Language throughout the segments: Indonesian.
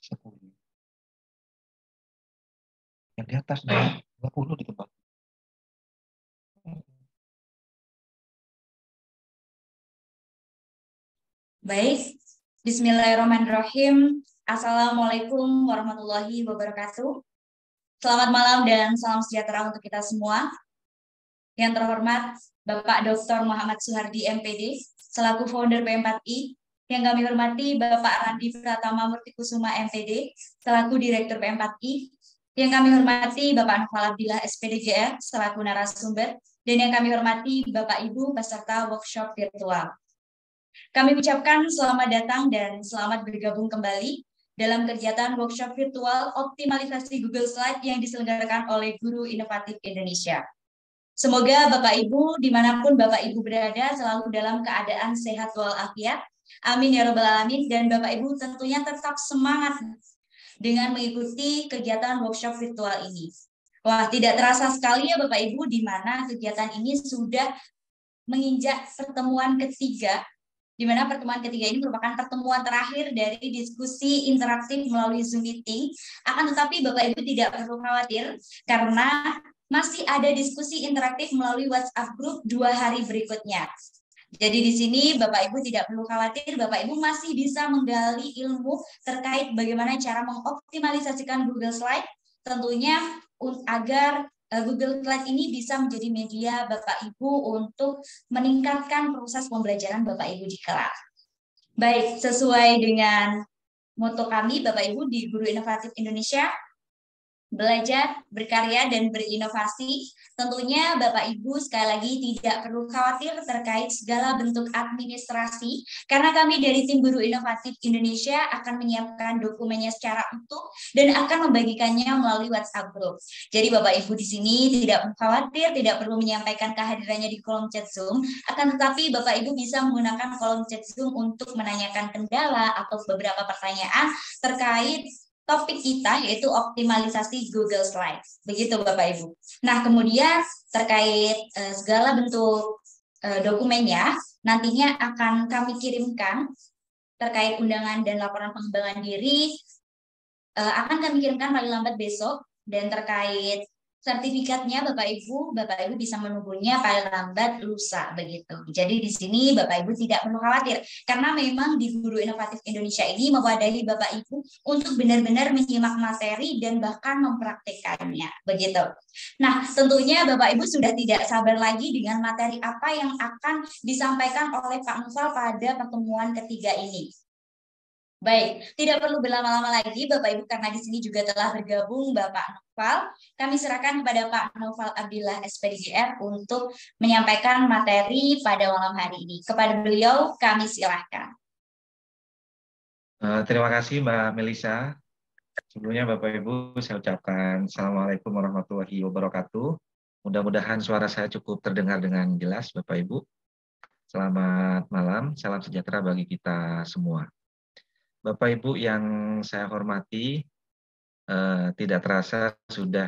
10. Yang di atas 20 di tempat. Baik, Bismillahirrahmanirrahim. Assalamualaikum warahmatullahi wabarakatuh. Selamat malam dan salam sejahtera untuk kita semua. Yang terhormat Bapak Dr. Muhammad Suhardi MPD, selaku founder P4I. Yang kami hormati Bapak Randi Pratama Murtikusuma MPD, selaku Direktur P4I. Yang kami hormati Bapak Noval Abdillah SPDGR, selaku narasumber. Dan yang kami hormati Bapak Ibu peserta workshop virtual. Kami ucapkan selamat datang dan selamat bergabung kembali dalam kegiatan workshop virtual optimalisasi Google Slide yang diselenggarakan oleh Guru Inovatif Indonesia. Semoga Bapak Ibu, dimanapun Bapak Ibu berada, selalu dalam keadaan sehat walafiat. Amin ya robbal alamin. Dan Bapak Ibu tentunya tetap semangat dengan mengikuti kegiatan workshop virtual ini. Wah, tidak terasa sekali ya Bapak Ibu, di mana kegiatan ini sudah menginjak pertemuan ketiga, di mana pertemuan ketiga ini merupakan pertemuan terakhir dari diskusi interaktif melalui Zoom Meeting. Akan tetapi Bapak Ibu tidak perlu khawatir, karena masih ada diskusi interaktif melalui WhatsApp Group 2 hari berikutnya. Jadi di sini Bapak Ibu tidak perlu khawatir, Bapak Ibu masih bisa menggali ilmu terkait bagaimana cara mengoptimalisasikan Google Slide, tentunya agar Google Slide ini bisa menjadi media Bapak Ibu untuk meningkatkan proses pembelajaran Bapak Ibu di kelas. Baik, sesuai dengan moto kami Bapak Ibu di Guru Inovatif Indonesia, belajar, berkarya, dan berinovasi. Tentunya Bapak Ibu sekali lagi tidak perlu khawatir terkait segala bentuk administrasi, karena kami dari tim Guru Inovatif Indonesia akan menyiapkan dokumennya secara utuh dan akan membagikannya melalui WhatsApp Group. Jadi Bapak Ibu di sini tidak perlu khawatir, tidak perlu menyampaikan kehadirannya di kolom chat Zoom, akan tetapi Bapak Ibu bisa menggunakan kolom chat Zoom untuk menanyakan kendala atau beberapa pertanyaan terkait topik kita, yaitu optimalisasi Google Slides. Begitu Bapak Ibu. Nah, kemudian terkait segala bentuk dokumennya, nantinya akan kami kirimkan terkait undangan dan laporan pengembangan diri, akan kami kirimkan paling lambat besok. Dan terkait sertifikatnya Bapak Ibu bisa menunggunya paling lambat lusa, begitu. Jadi di sini Bapak Ibu tidak perlu khawatir, karena memang di Guru Inovatif Indonesia ini mewadahi Bapak Ibu untuk benar-benar menyimak materi dan bahkan mempraktikkannya, begitu. Nah, tentunya Bapak Ibu sudah tidak sabar lagi dengan materi apa yang akan disampaikan oleh Pak Noval pada pertemuan ketiga ini. Baik, tidak perlu berlama-lama lagi Bapak Ibu, karena di sini juga telah bergabung Bapak Noval. Kami serahkan kepada Pak Noval Abdillah SPDGR untuk menyampaikan materi pada malam hari ini. Kepada beliau kami silahkan. Terima kasih Mbak Melisa. Sebelumnya Bapak Ibu saya ucapkan Assalamualaikum warahmatullahi wabarakatuh. Mudah-mudahan suara saya cukup terdengar dengan jelas Bapak Ibu. Selamat malam, salam sejahtera bagi kita semua. Bapak Ibu yang saya hormati, tidak terasa sudah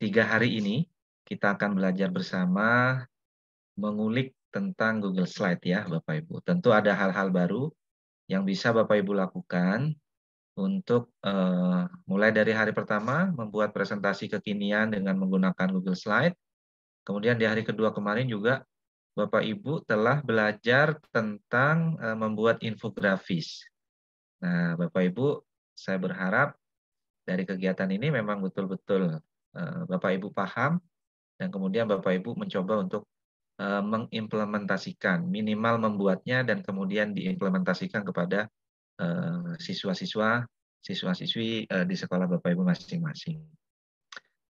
3 hari ini kita akan belajar bersama mengulik tentang Google Slide ya Bapak Ibu. Tentu ada hal-hal baru yang bisa Bapak Ibu lakukan untuk mulai dari hari pertama membuat presentasi kekinian dengan menggunakan Google Slide. Kemudian di hari kedua kemarin juga Bapak Ibu telah belajar tentang membuat infografis. Nah, Bapak Ibu, saya berharap dari kegiatan ini memang betul-betul Bapak Ibu paham dan kemudian Bapak Ibu mencoba untuk mengimplementasikan, minimal membuatnya dan kemudian diimplementasikan kepada siswa-siswa, siswa-siswi di sekolah Bapak Ibu masing-masing.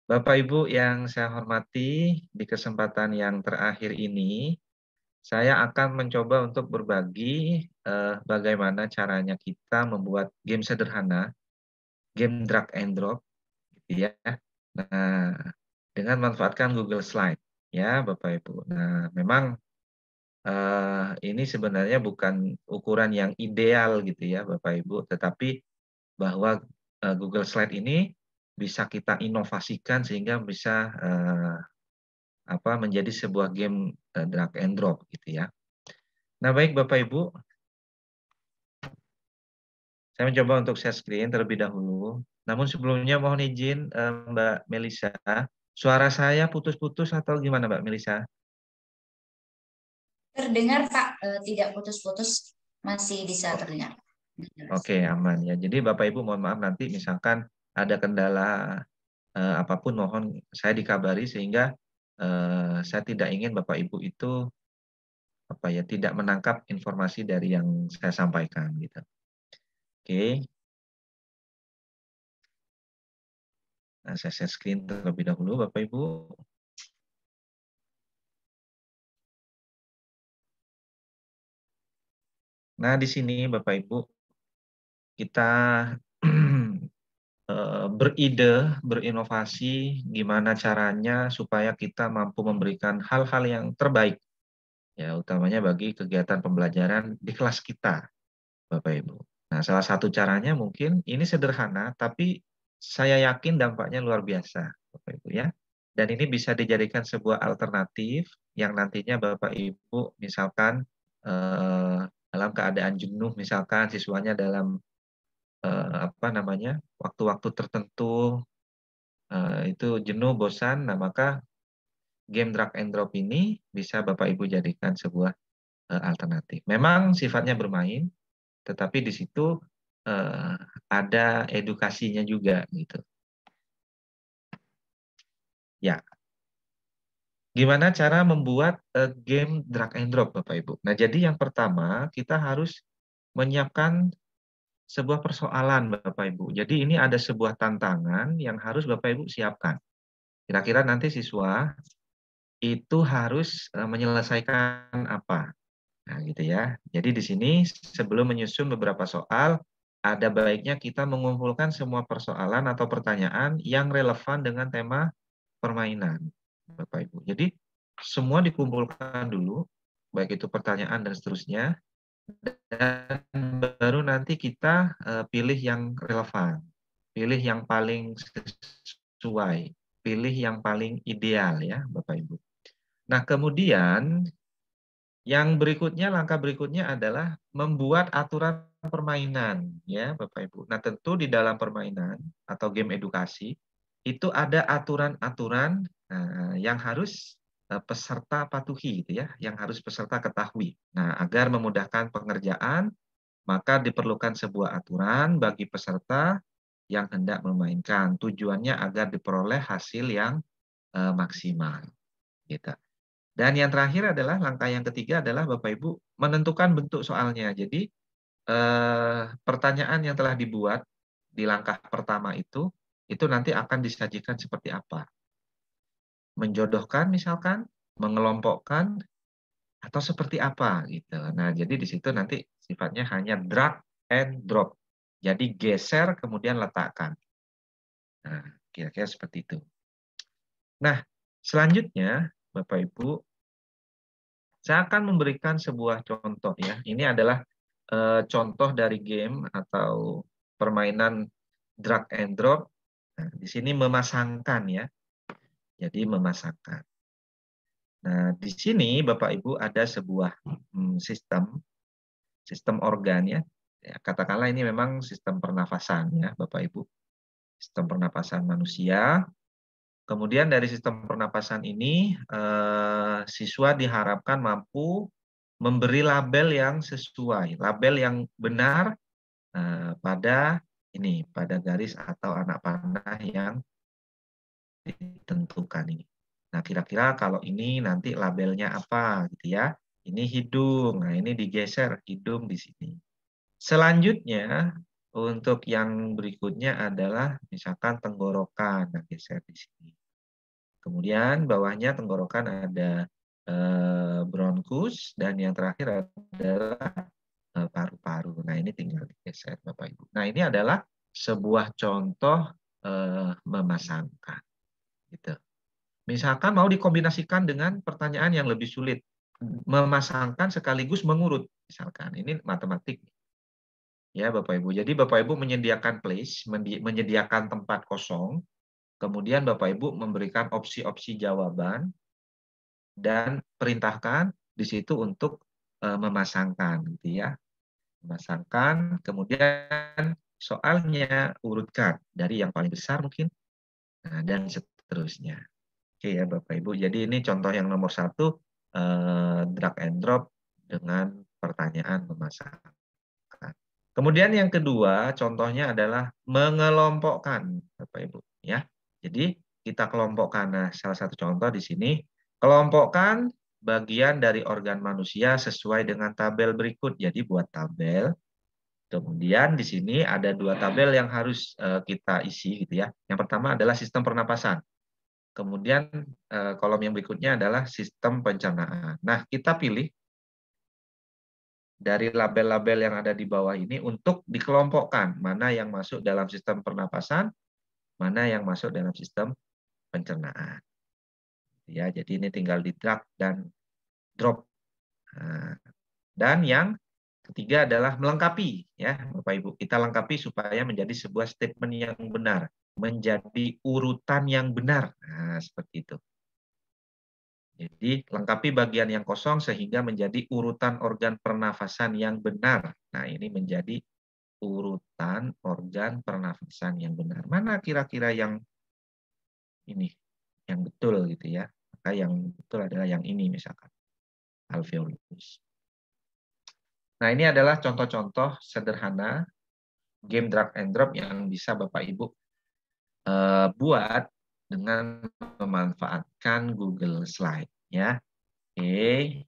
Bapak Ibu yang saya hormati, di kesempatan yang terakhir ini, saya akan mencoba untuk berbagi bagaimana caranya kita membuat game sederhana, game drag and drop, gitu ya. Nah, dengan memanfaatkan Google Slide, ya Bapak Ibu. Nah, memang ini sebenarnya bukan ukuran yang ideal gitu ya Bapak Ibu, tetapi bahwa Google Slide ini bisa kita inovasikan sehingga bisa menjadi sebuah game drag and drop gitu ya. Nah, baik Bapak Ibu, Saya mencoba untuk share screen terlebih dahulu. Namun sebelumnya mohon izin Mbak Melisa, suara saya putus-putus atau gimana Mbak Melisa? Terdengar Pak, tidak putus-putus, masih bisa Oh, terdengar. Oke, aman ya. Jadi Bapak Ibu mohon maaf nanti misalkan ada kendala apapun mohon saya dikabari sehingga saya tidak ingin Bapak Ibu itu apa ya tidak menangkap informasi dari yang saya sampaikan gitu. Oke. Nah, saya share screen terlebih dahulu Bapak Ibu. Nah, di sini Bapak Ibu kita beride, berinovasi gimana caranya supaya kita mampu memberikan hal-hal yang terbaik ya utamanya bagi kegiatan pembelajaran di kelas kita Bapak Ibu. Nah, salah satu caranya mungkin ini sederhana tapi saya yakin dampaknya luar biasa Bapak Ibu ya. Dan ini bisa dijadikan sebuah alternatif yang nantinya Bapak Ibu misalkan dalam keadaan jenuh misalkan siswanya dalam apa namanya waktu-waktu tertentu itu jenuh, bosan, nah maka game drag and drop ini bisa Bapak Ibu jadikan sebuah alternatif. Memang sifatnya bermain, tetapi di situ uh, ada edukasinya juga gitu. Ya, gimana cara membuat game drag and drop Bapak Ibu? Nah, jadi yang pertama kita harus menyiapkan sebuah persoalan Bapak Ibu. Jadi ini ada sebuah tantangan yang harus Bapak Ibu siapkan. Kira-kira nanti siswa itu harus menyelesaikan apa. Nah, gitu ya. Jadi di sini sebelum menyusun beberapa soal, ada baiknya kita mengumpulkan semua persoalan atau pertanyaan yang relevan dengan tema permainan, Bapak Ibu. Jadi semua dikumpulkan dulu, baik itu pertanyaan dan seterusnya, dan baru nanti kita pilih yang relevan, pilih yang paling sesuai, pilih yang paling ideal ya, Bapak Ibu. Nah, kemudian yang berikutnya, langkah berikutnya adalah membuat aturan permainan, ya Bapak Ibu. Nah, tentu di dalam permainan atau game edukasi itu ada aturan-aturan yang harus peserta patuhi, gitu ya, yang harus peserta ketahui. Nah, agar memudahkan pengerjaan, maka diperlukan sebuah aturan bagi peserta yang hendak memainkan. Tujuannya agar diperoleh hasil yang maksimal, gitu. Dan yang terakhir adalah langkah yang ketiga adalah Bapak Ibu menentukan bentuk soalnya. Jadi pertanyaan yang telah dibuat di langkah pertama itu nanti akan disajikan seperti apa. Menjodohkan misalkan, mengelompokkan, atau seperti apa gitu. Nah, jadi di situ nanti sifatnya hanya drag and drop. Jadi geser kemudian letakkan. Nah, kira-kira seperti itu. Nah, selanjutnya Bapak Ibu saya akan memberikan sebuah contoh ya. Ini adalah contoh dari game atau permainan drag and drop. Nah, di sini memasangkan ya. Jadi memasangkan. Nah, di sini Bapak Ibu ada sebuah sistem organ ya. Ya, katakanlah ini memang sistem pernafasan ya, Bapak Ibu. Sistem pernapasan manusia. Kemudian dari sistem pernapasan ini siswa diharapkan mampu memberi label yang sesuai, label yang benar pada garis atau anak panah yang ditentukan ini. Nah, kira-kira kalau ini nanti labelnya apa gitu ya. Ini hidung. Nah, ini digeser hidung di sini. Selanjutnya untuk yang berikutnya adalah misalkan tenggorokan. Nah, geser di sini. Kemudian bawahnya tenggorokan ada bronkus dan yang terakhir adalah paru-paru. Nah, ini tinggal digeser Bapak Ibu. Nah, ini adalah sebuah contoh memasangkan. Gitu. Misalkan mau dikombinasikan dengan pertanyaan yang lebih sulit. Memasangkan sekaligus mengurut. Misalkan, ini matematik. Ya, Bapak Ibu. Jadi Bapak Ibu menyediakan place, menyediakan tempat kosong, kemudian Bapak Ibu memberikan opsi-opsi jawaban, dan perintahkan di situ untuk memasangkan. Gitu ya. Memasangkan, kemudian soalnya urutkan dari yang paling besar mungkin, nah, dan seterusnya. Oke ya Bapak Ibu, jadi ini contoh yang nomor 1, drag and drop dengan pertanyaan memasangkan. Kemudian yang kedua, contohnya adalah mengelompokkan, Bapak Ibu. Ya, jadi kita kelompokkan. Nah, salah satu contoh di sini, kelompokkan bagian dari organ manusia sesuai dengan tabel berikut. Jadi buat tabel. Kemudian di sini ada 2 tabel yang harus kita isi, gitu ya. Yang pertama adalah sistem pernapasan. Kemudian kolom yang berikutnya adalah sistem pencernaan. Nah, kita pilih dari label-label yang ada di bawah ini untuk dikelompokkan mana yang masuk dalam sistem pernapasan, mana yang masuk dalam sistem pencernaan. Ya, jadi ini tinggal di drag dan drop. Nah, dan yang ketiga adalah melengkapi, ya Bapak Ibu. Kita lengkapi supaya menjadi sebuah statement yang benar, menjadi urutan yang benar. Nah, seperti itu. Jadi lengkapi bagian yang kosong sehingga menjadi urutan organ pernafasan yang benar. Nah, ini menjadi urutan organ pernafasan yang benar. Mana kira-kira yang ini, yang betul gitu ya. Maka yang betul adalah yang ini misalkan, alveolus. Nah, ini adalah contoh-contoh sederhana game drag and drop yang bisa Bapak Ibu buat dengan memanfaatkan Google Slide ya. Oke.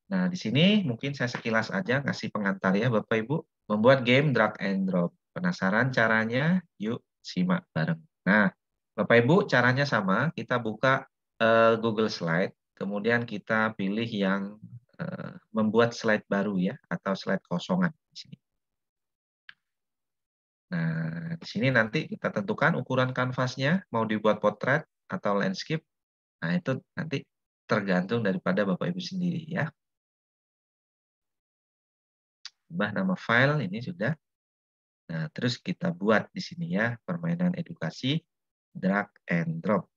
Nah, di sini mungkin saya sekilas aja ngasih pengantar ya Bapak Ibu. Membuat game drag and drop. Penasaran caranya? Yuk simak bareng. Nah, Bapak Ibu caranya sama. Kita buka Google Slide. Kemudian kita pilih yang membuat slide baru ya. Atau slide kosongan di sini. Nah, di sini nanti kita tentukan ukuran kanvasnya. Mau dibuat potret atau landscape. Nah, itu nanti tergantung daripada Bapak Ibu sendiri ya. Ubah nama file, ini sudah. Nah, terus kita buat di sini ya, permainan edukasi, drag and drop.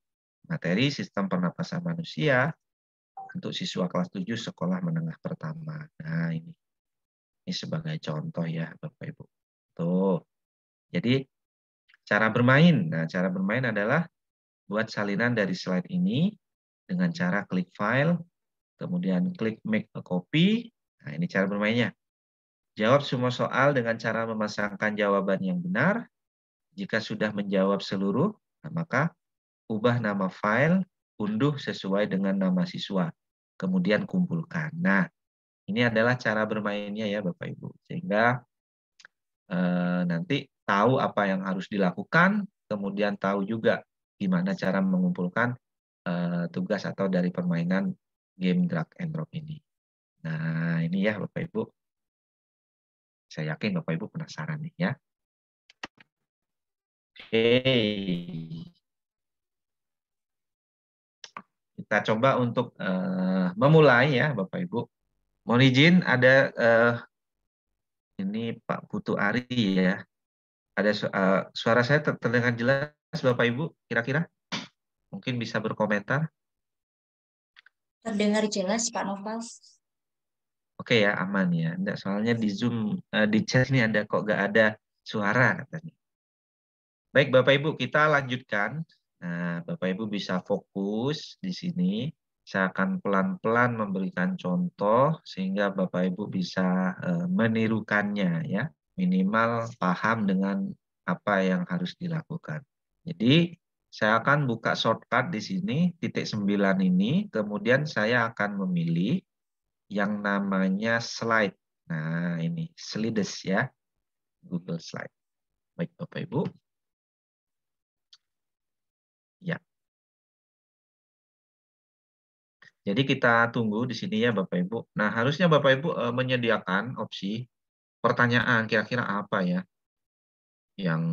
Materi sistem pernapasan manusia untuk siswa kelas 7 sekolah menengah pertama. Nah, ini sebagai contoh ya, Bapak Ibu. Tuh. Jadi, cara bermain. Nah, cara bermain adalah buat salinan dari slide ini dengan cara klik file, kemudian klik make a copy. Nah, ini cara bermainnya. Jawab semua soal dengan cara memasangkan jawaban yang benar. Jika sudah menjawab seluruh, maka ubah nama file, unduh sesuai dengan nama siswa. Kemudian kumpulkan. Nah, ini adalah cara bermainnya ya Bapak Ibu. Sehingga nanti tahu apa yang harus dilakukan, kemudian tahu juga gimana cara mengumpulkan tugas atau dari permainan game drag and drop ini. Nah, ini ya Bapak Ibu. Saya yakin Bapak Ibu penasaran nih ya. Oke. Kita coba untuk memulai ya Bapak Ibu. Mohon izin ada ini Pak Putu Ari ya. Ada suara saya terdengar jelas Bapak Ibu kira-kira? Mungkin bisa berkomentar. Terdengar jelas Pak Noval. Oke ya, aman ya. Enggak, soalnya di Zoom, di chat ini ada kok nggak ada suara katanya. Baik Bapak Ibu, kita lanjutkan. Nah, Bapak Ibu bisa fokus di sini. Saya akan pelan-pelan memberikan contoh sehingga Bapak Ibu bisa menirukannya ya. Minimal paham dengan apa yang harus dilakukan. Jadi saya akan buka shortcut di sini, titik 9 ini, kemudian saya akan memilih yang namanya slide. Nah, ini slides ya, Google Slide. Baik Bapak Ibu. Ya. Jadi kita tunggu di sini ya Bapak Ibu. Nah, harusnya Bapak Ibu menyediakan opsi pertanyaan kira-kira apa ya yang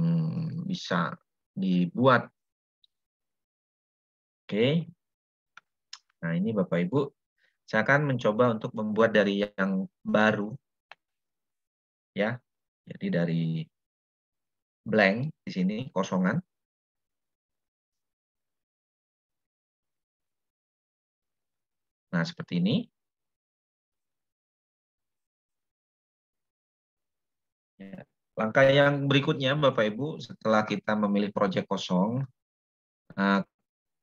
bisa dibuat. Oke. Nah, ini Bapak Ibu, saya akan mencoba untuk membuat dari yang baru ya. Jadi dari blank di sini kosongan. Nah, seperti ini. Ya. Langkah yang berikutnya, Bapak Ibu, setelah kita memilih proyek kosong,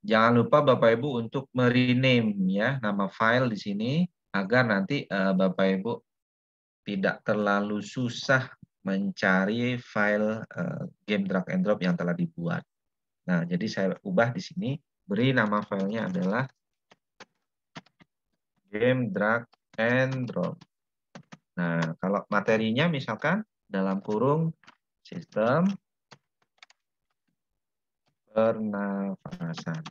jangan lupa Bapak Ibu untuk merename ya nama file di sini agar nanti Bapak Ibu tidak terlalu susah mencari file game drag and drop yang telah dibuat. Nah, jadi saya ubah di sini, beri nama filenya adalah game drag and drop. Nah, kalau materinya misalkan dalam kurung sistem pernafasan.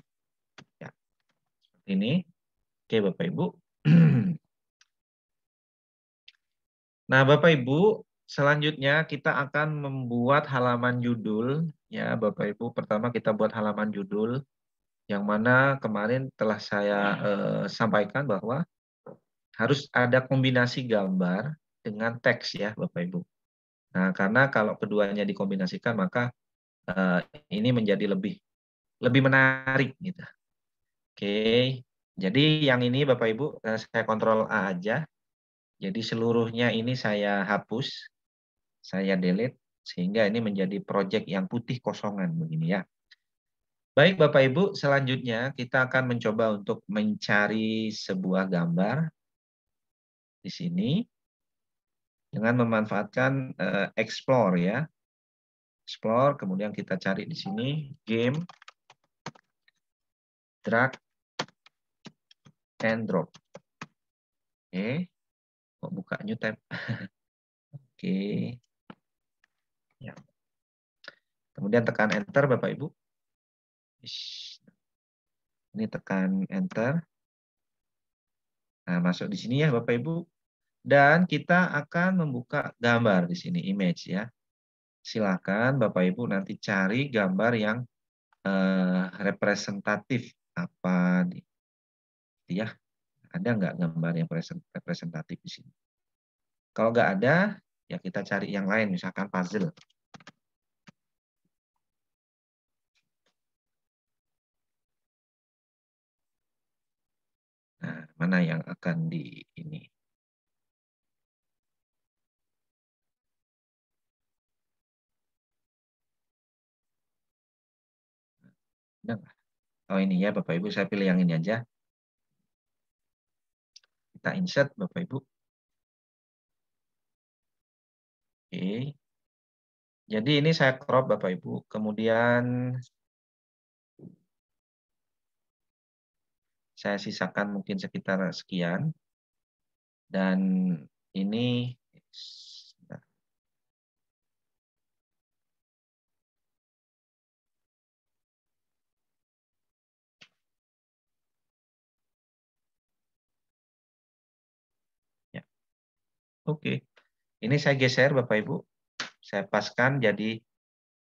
Ya, seperti ini. Oke, Bapak Ibu. Nah, Bapak Ibu, selanjutnya kita akan membuat halaman judul. Ya, Bapak Ibu, pertama kita buat halaman judul, yang mana kemarin telah saya sampaikan bahwa harus ada kombinasi gambar dengan teks ya, Bapak Ibu. Nah, karena kalau keduanya dikombinasikan, maka ini menjadi lebih menarik gitu. Oke, jadi yang ini Bapak Ibu, saya kontrol A aja. Jadi seluruhnya ini saya hapus, saya delete, sehingga ini menjadi proyek yang putih kosongan begini ya. Baik Bapak Ibu, selanjutnya kita akan mencoba untuk mencari sebuah gambar di sini dengan memanfaatkan explore ya. Explore, kemudian kita cari di sini game drag and drop. Oke, kok buka new tab. Oke. Ya. Kemudian tekan enter Bapak Ibu. Ini tekan enter. Nah, masuk di sini ya Bapak Ibu. Dan kita akan membuka gambar di sini, image ya. Silakan Bapak Ibu nanti cari gambar yang representatif apa ya. Ada nggak gambar yang representatif di sini? Kalau nggak ada, ya kita cari yang lain, misalkan puzzle. Nah, mana yang akan di ini? Nah, oh ini ya Bapak Ibu, saya pilih yang ini aja. Kita insert Bapak Ibu. Oke. Jadi ini saya crop Bapak Ibu. Kemudian saya sisakan mungkin sekitar sekian. Dan ini ya. Oke. Ini saya geser Bapak Ibu. Saya paskan jadi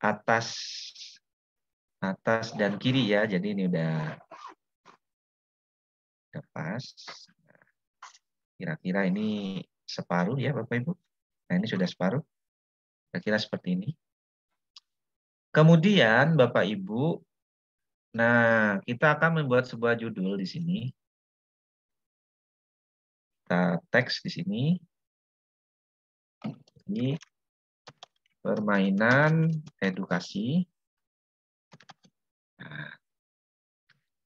atas dan kiri ya. Jadi ini udah pas. Kira-kira ini separuh ya Bapak Ibu. Nah ini sudah separuh. Kira-kira seperti ini. Kemudian Bapak Ibu, nah kita akan membuat sebuah judul di sini. Kita teks di sini. Ini permainan edukasi. Nah,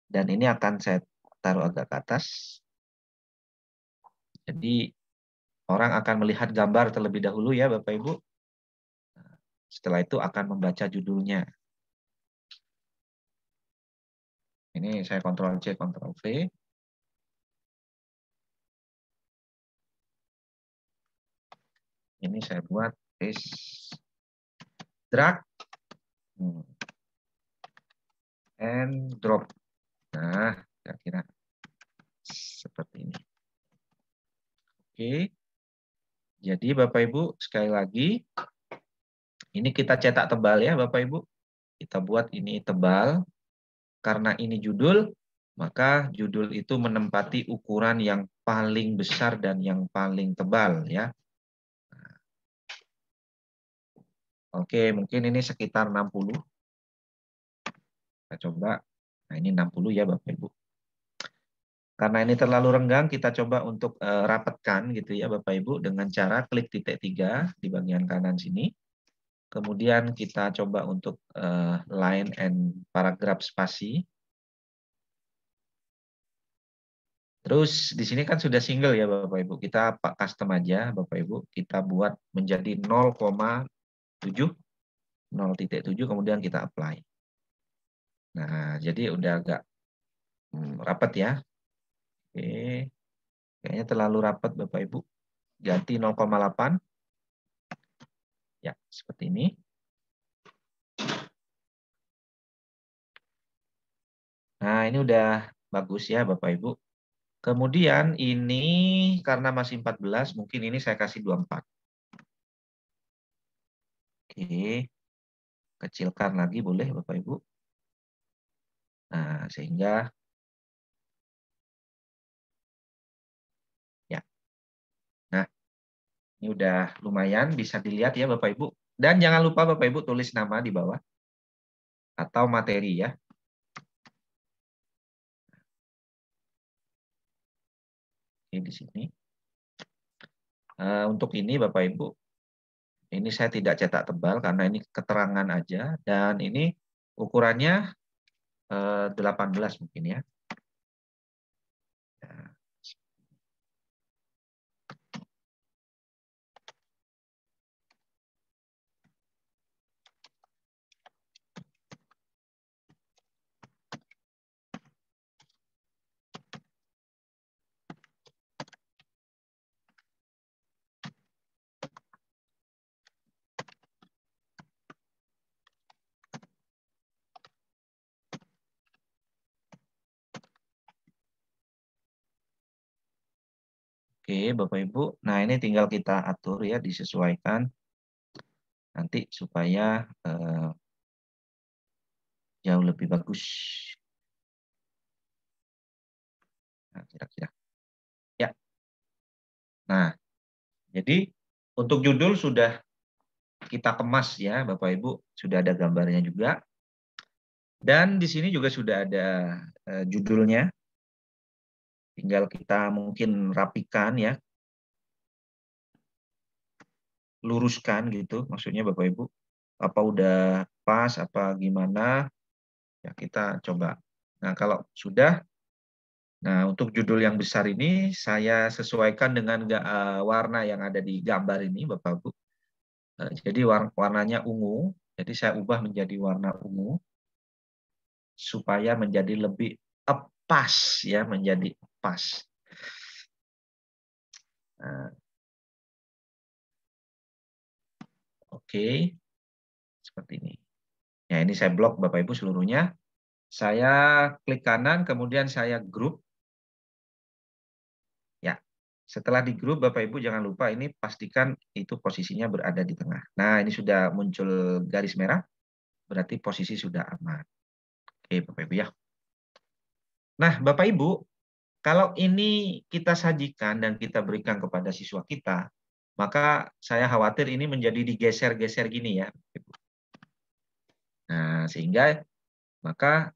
dan ini akan saya taruh agak ke atas. Jadi orang akan melihat gambar terlebih dahulu ya Bapak Ibu. Setelah itu akan membaca judulnya. Ini saya Ctrl C, Ctrl V. Ini saya buat paste drag and drop. Nah, kira-kira seperti ini. Oke. Jadi Bapak Ibu, sekali lagi, ini kita cetak tebal ya Bapak Ibu. Kita buat ini tebal. Karena ini judul, maka judul itu menempati ukuran yang paling besar dan yang paling tebal ya. Oke, mungkin ini sekitar 60. Kita coba. Nah, ini 60 ya Bapak Ibu. Karena ini terlalu renggang, kita coba untuk rapatkan gitu ya Bapak Ibu dengan cara klik titik 3 di bagian kanan sini. Kemudian kita coba untuk line and paragraph spasi. Terus di sini kan sudah single ya Bapak Ibu. Kita custom aja Bapak Ibu. Kita buat menjadi 0,7, 0,7 kemudian kita apply. Nah, jadi udah agak rapat ya. Oke. Kayaknya terlalu rapat Bapak Ibu. Ganti 0,8. Ya, seperti ini. Nah, ini udah bagus ya Bapak Ibu. Kemudian ini karena masih 14, mungkin ini saya kasih 24. Oke. Kecilkan lagi boleh Bapak Ibu. Nah, sehingga ya. Nah, ini udah lumayan bisa dilihat ya Bapak Ibu. Dan jangan lupa Bapak Ibu tulis nama di bawah atau materi ya. Ini di sini. Untuk ini Bapak Ibu, ini saya tidak cetak tebal karena ini keterangan aja dan ini ukurannya 18 mungkin ya. Oke, Bapak Ibu. Nah, ini tinggal kita atur ya, disesuaikan nanti supaya jauh lebih bagus. Nah, kira-kira. Ya. Nah, jadi untuk judul sudah kita kemas ya, Bapak Ibu. Sudah ada gambarnya juga. Dan di sini juga sudah ada judulnya. Tinggal kita mungkin rapikan ya. Luruskan gitu, maksudnya Bapak Ibu. Apa udah pas, apa gimana. Ya, kita coba. Nah, kalau sudah, nah untuk judul yang besar ini saya sesuaikan dengan warna yang ada di gambar ini, Bapak Ibu. Jadi warnanya ungu, jadi saya ubah menjadi warna ungu supaya menjadi lebih pas ya, menjadi pas. Nah, oke, seperti ini. Ya, ini saya blok Bapak Ibu seluruhnya. Saya klik kanan, kemudian saya group. Ya, setelah di grup Bapak Ibu jangan lupa ini pastikan itu posisinya berada di tengah. Nah, ini sudah muncul garis merah, berarti posisi sudah aman. Oke, Bapak Ibu ya. Nah, Bapak Ibu, kalau ini kita sajikan dan kita berikan kepada siswa kita, maka saya khawatir ini menjadi digeser-geser gini ya. Nah, sehingga maka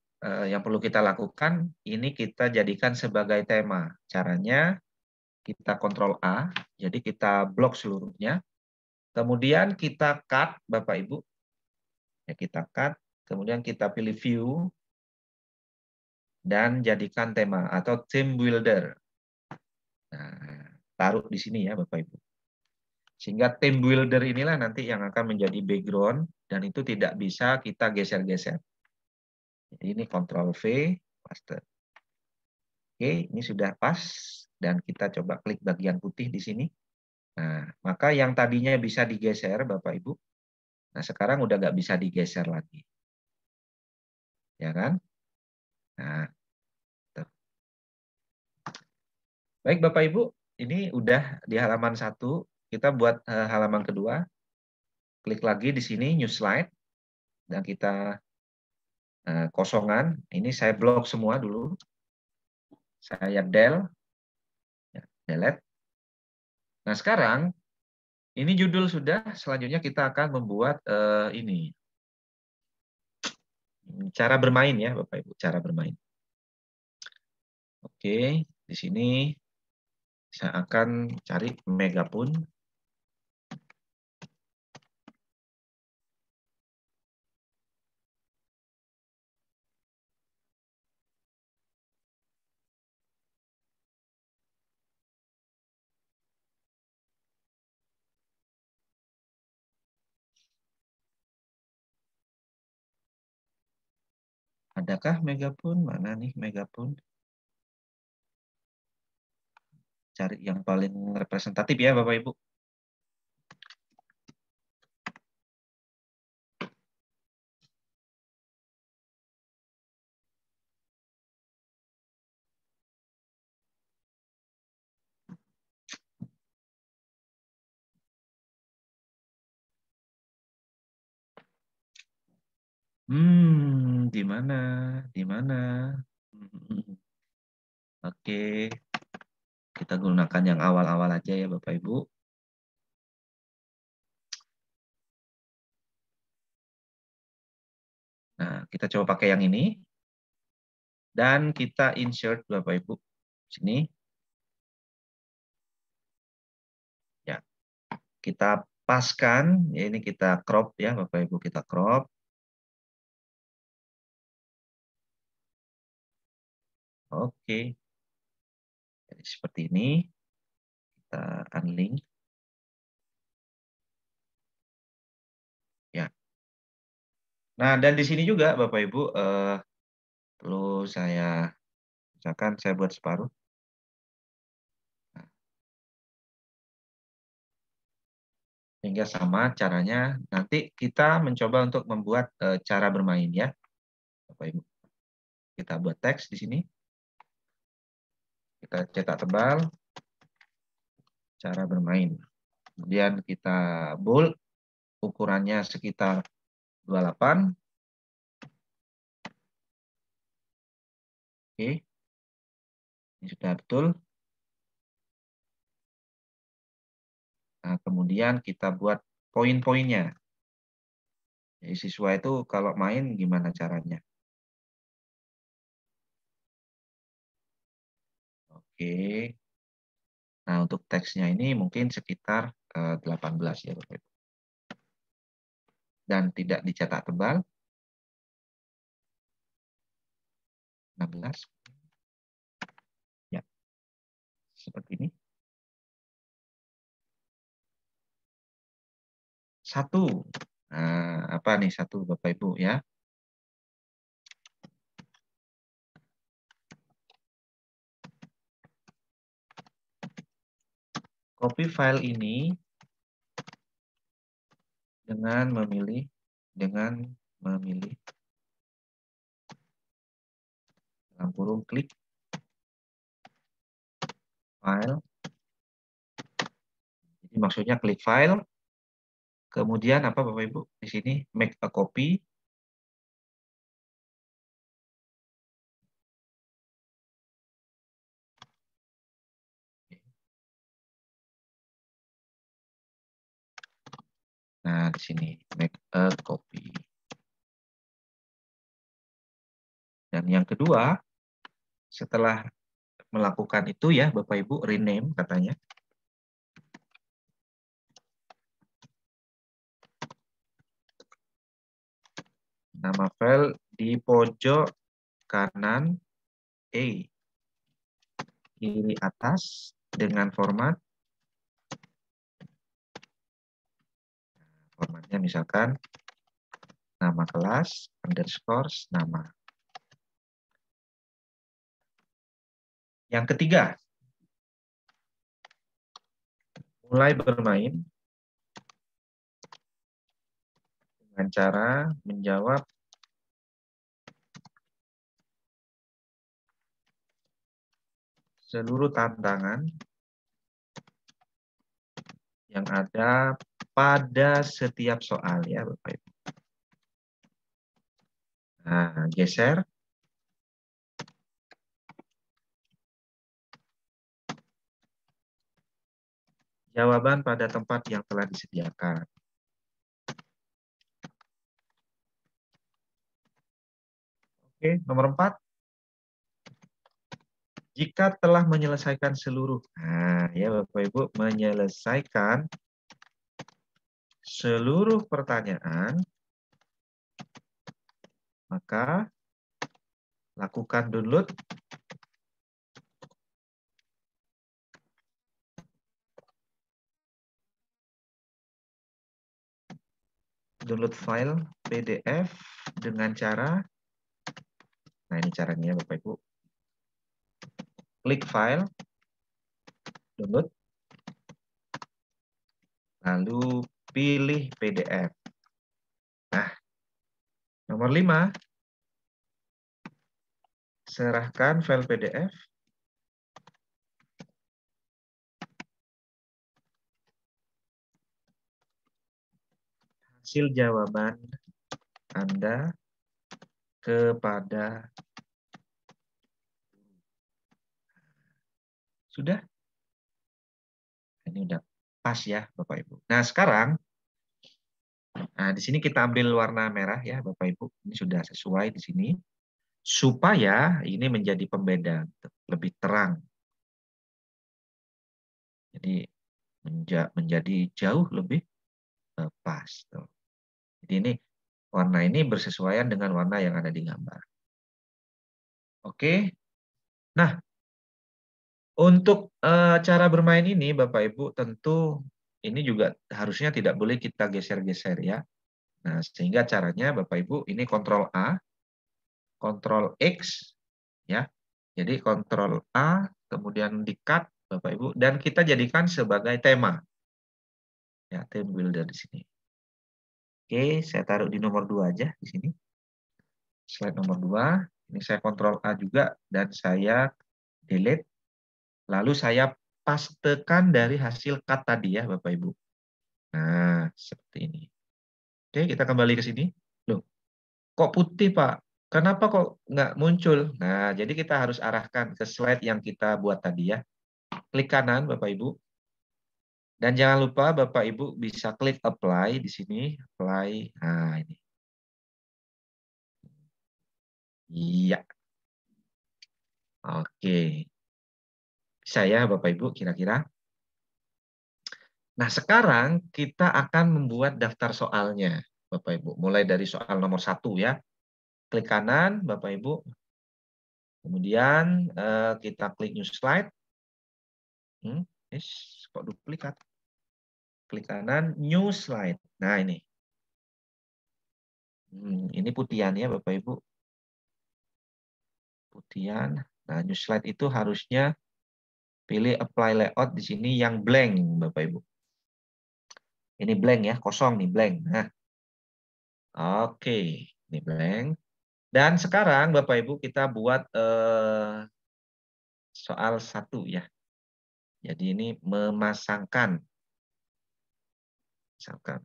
yang perlu kita lakukan, ini kita jadikan sebagai tema. Caranya kita Ctrl A, jadi kita blok seluruhnya. Kemudian kita cut, Bapak Ibu. Ya, kita cut, kemudian kita pilih view, dan jadikan tema atau theme builder. Nah, taruh di sini ya Bapak Ibu. Sehingga theme builder inilah nanti yang akan menjadi background, dan itu tidak bisa kita geser-geser. Jadi ini Ctrl V, paste. Oke, ini sudah pas, dan kita coba klik bagian putih di sini. Nah, maka yang tadinya bisa digeser Bapak Ibu, nah sekarang udah nggak bisa digeser lagi. Ya kan? Nah, baik Bapak Ibu, ini udah di halaman 1. Kita buat halaman kedua. Klik lagi di sini new slide dan kita kosongan. Ini saya blok semua dulu. Saya del, delete. Nah sekarang ini judul sudah. Selanjutnya kita akan membuat ini cara bermain ya Bapak Ibu, cara bermain. Oke, di sini saya akan cari megapun. Adakah megapun? Mana nih megapun? Cari yang paling representatif ya Bapak Ibu. Di mana? Di mana? Oke, kita gunakan yang awal-awal aja ya Bapak Ibu. Nah, kita coba pakai yang ini. Dan kita insert Bapak Ibu. Sini. Ya, kita paskan. Ya, ini kita crop ya Bapak Ibu. Kita crop. Oke. Jadi seperti ini. Kita unlink. Ya. Nah, dan di sini juga Bapak Ibu perlu saya misalkan saya buat separuh. Sehingga sama caranya. Nanti kita mencoba untuk membuat cara bermain ya. Bapak Ibu. Kita buat teks di sini. Kita cetak tebal. Cara bermain. Kemudian kita bold. Ukurannya sekitar 28. Oke. Ini sudah betul. Nah, kemudian kita buat poin-poinnya. Jadi siswa itu kalau main gimana caranya? Oke. Nah, untuk teksnya ini mungkin sekitar 18 ya Bapak Ibu. Dan tidak dicetak tebal. 16. Ya. Seperti ini. 1. Nah, apa nih 1 Bapak Ibu ya? Copy file ini dengan memilih dalam kurung klik file. Jadi maksudnya klik file, kemudian apa Bapak Ibu? Di sini make a copy. Nah, di sini make a copy. Dan yang kedua, setelah melakukan itu ya Bapak Ibu, rename katanya. Nama file di pojok kanan kiri atas dengan formatnya misalkan nama kelas underscore nama. Yang ketiga, mulai bermain dengan cara menjawab seluruh tantangan yang ada pada setiap soal ya Bapak Ibu. Nah, geser. Jawaban pada tempat yang telah disediakan. Oke, nomor 4. Jika telah menyelesaikan seluruh, nah ya Bapak Ibu, menyelesaikan seluruh pertanyaan, maka lakukan download file PDF dengan cara, nah ini caranya Bapak Ibu, klik file, download, lalu pilih PDF. Nah, nomor 5, serahkan file PDF hasil jawaban Anda kepada, sudah? Ini udah pas ya Bapak Ibu. Nah, sekarang di sini kita ambil warna merah ya Bapak Ibu. Ini sudah sesuai di sini. Supaya ini menjadi pembeda, lebih terang. Jadi menjadi jauh lebih pas. Jadi ini warna ini bersesuaian dengan warna yang ada di gambar. Oke. Nah, untuk cara bermain ini Bapak Ibu tentu ini juga harusnya tidak boleh kita geser-geser ya. Nah, sehingga caranya Bapak Ibu ini kontrol A, kontrol X ya. Jadi kontrol A kemudian di-cut Bapak Ibu dan kita jadikan sebagai tema. Ya, theme builder di sini. Oke, saya taruh di nomor 2 aja di sini. Slide nomor 2. Ini saya kontrol A juga dan saya delete. Lalu saya pastekan dari hasil cut tadi ya Bapak Ibu. Nah, seperti ini. Oke, kita kembali ke sini. Loh, kok putih Pak? Kenapa kok nggak muncul? Nah, jadi kita harus arahkan ke slide yang kita buat tadi ya. Klik kanan Bapak Ibu. Dan jangan lupa Bapak Ibu bisa klik apply di sini. Apply. Nah, ini. Iya. Oke. Bisa ya Bapak Ibu kira-kira? Nah, sekarang kita akan membuat daftar soalnya, Bapak Ibu. Mulai dari soal nomor 1 ya. Klik kanan, Bapak Ibu. Kemudian kita klik new slide. Kok duplikat? Klik kanan, new slide. Nah, ini. Ini putihan ya, Bapak Ibu. Putihan. Nah, new slide itu harusnya pilih apply layout di sini yang blank, Bapak Ibu. Ini blank ya, kosong nih, blank. Nah, oke. Ini blank. Dan sekarang Bapak Ibu kita buat soal 1 ya. Jadi ini memasangkan. Misalkan.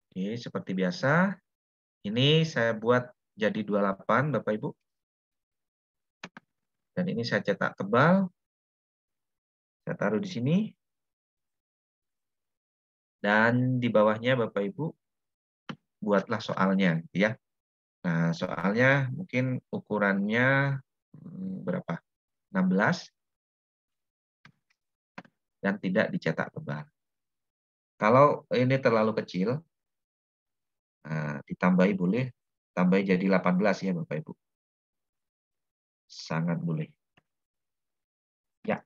Oke, seperti biasa. Ini saya buat jadi 28 Bapak Ibu. Dan ini saya cetak tebal. Saya taruh di sini. Dan di bawahnya Bapak Ibu buatlah soalnya ya. Nah, soalnya mungkin ukurannya berapa? 16 dan tidak dicetak tebal. Kalau ini terlalu kecil, nah, ditambahi boleh, tambahi jadi 18 ya Bapak Ibu. Sangat boleh. Ya.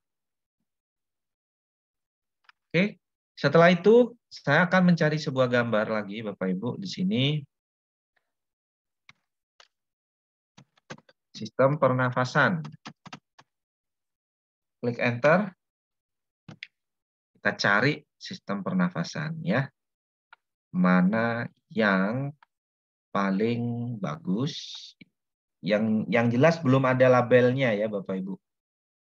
Oke. Setelah itu, saya akan mencari sebuah gambar lagi Bapak Ibu di sini. Sistem pernafasan. Klik enter. Kita cari sistem pernafasan ya. Mana yang paling bagus? Yang jelas belum ada labelnya ya Bapak Ibu.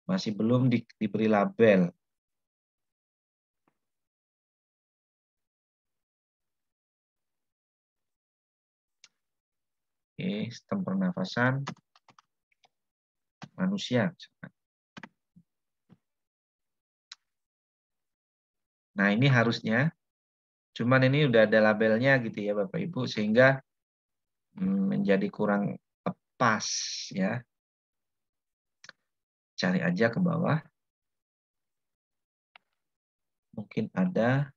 Masih belum diberi label. Oke, sistem pernafasan manusia. Nah, ini harusnya Cuman ini udah ada labelnya gitu ya Bapak Ibu, sehingga menjadi kurang pas ya. Cari aja ke bawah. Mungkin ada.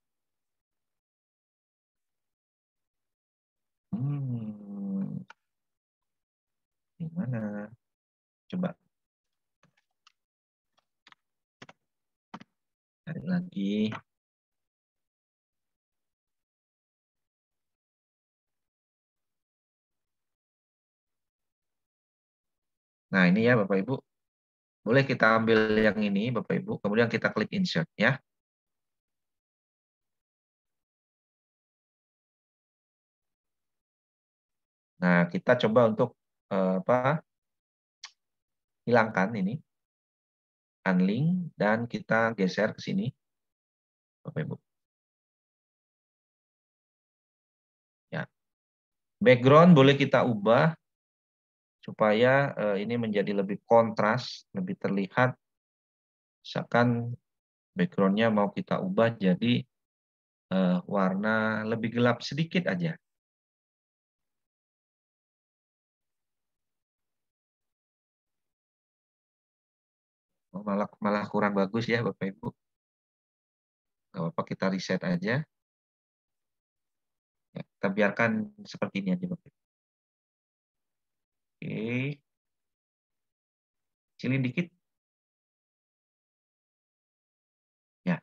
Gimana? Coba cari lagi. Nah, ini ya Bapak Ibu. Boleh kita ambil yang ini Bapak Ibu, kemudian kita klik insert ya. Nah, kita coba untuk hilangkan ini. Unlink dan kita geser ke sini. Bapak Ibu. Ya. Background boleh kita ubah supaya ini menjadi lebih kontras, lebih terlihat. Misalkan backgroundnya mau kita ubah jadi warna lebih gelap sedikit aja. Oh, malah kurang bagus ya Bapak Ibu. Nggak apa-apa, kita reset aja. Ya, kita biarkan seperti ini aja Bapak Ibu. Oke. Kecilin dikit. Ya.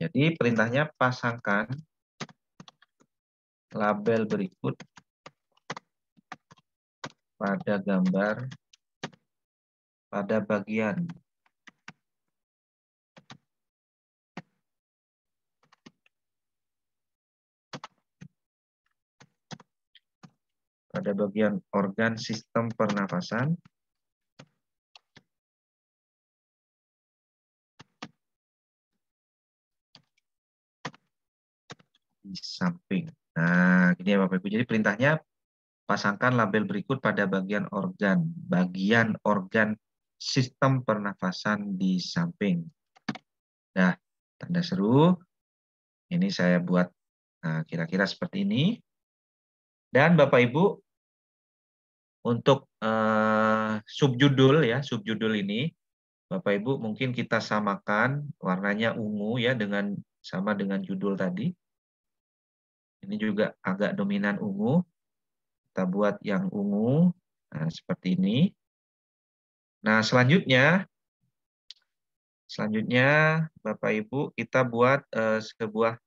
Jadi perintahnya pasangkan label berikut pada gambar pada bagian organ sistem pernafasan di samping. Nah, gini ya Bapak Ibu. Jadi perintahnya pasangkan label berikut pada bagian organ sistem pernafasan di samping. Nah, tanda seru. Ini saya buat kira-kira seperti ini. Dan Bapak Ibu, untuk subjudul ya, subjudul ini, Bapak Ibu mungkin kita samakan warnanya ungu ya sama dengan judul tadi. Ini juga agak dominan ungu. Kita buat yang ungu, nah, seperti ini. Nah, selanjutnya Bapak Ibu kita buat sebuah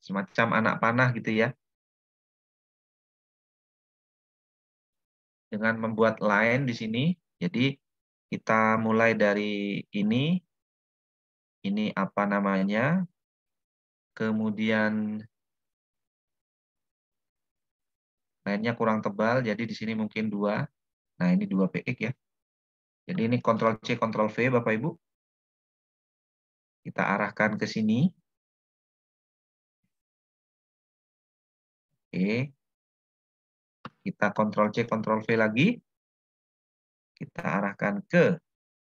semacam anak panah gitu ya. Dengan membuat line di sini. Jadi kita mulai dari ini apa namanya, kemudian line-nya kurang tebal, jadi di sini mungkin 2. Nah, ini 2 px ya. Jadi ini Ctrl C, Ctrl V Bapak Ibu. Kita arahkan ke sini. Oke. Kita Ctrl C, Ctrl V lagi. Kita arahkan ke,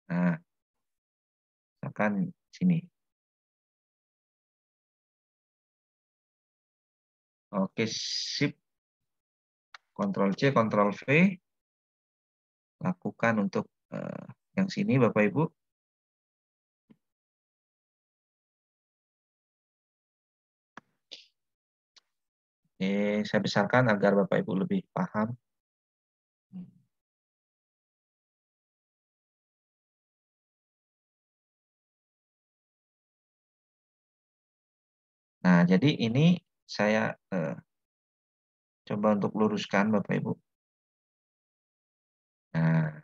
nah, misalkan sini. Oke, sip. Ctrl C, Ctrl V. Lakukan untuk yang sini Bapak Ibu. Saya besarkan agar Bapak Ibu lebih paham. Nah, jadi ini saya coba untuk luruskan Bapak Ibu. Nah,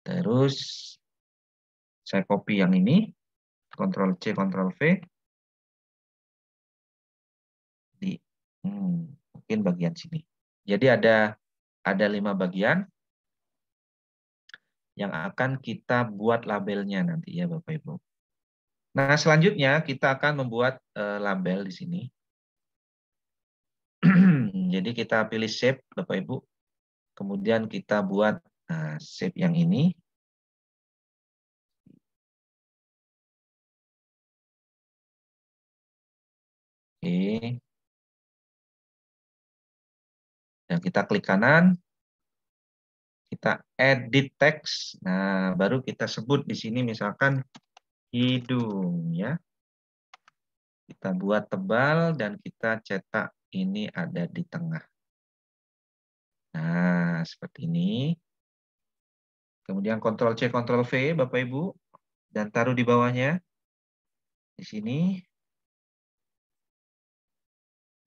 terus saya copy yang ini, Ctrl C, Ctrl V. Di mungkin bagian sini. Jadi ada 5 bagian yang akan kita buat labelnya nanti ya Bapak Ibu. Nah, selanjutnya kita akan membuat label di sini. Jadi kita pilih shape, Bapak Ibu. Kemudian kita buat shape yang ini. Oke. Dan kita klik kanan. Kita edit text. Nah, baru kita sebut di sini misalkan hidung ya. Kita buat tebal dan kita cetak ini ada di tengah. Nah, seperti ini. Kemudian Ctrl C, Ctrl V, Bapak Ibu, dan taruh di bawahnya. Di sini.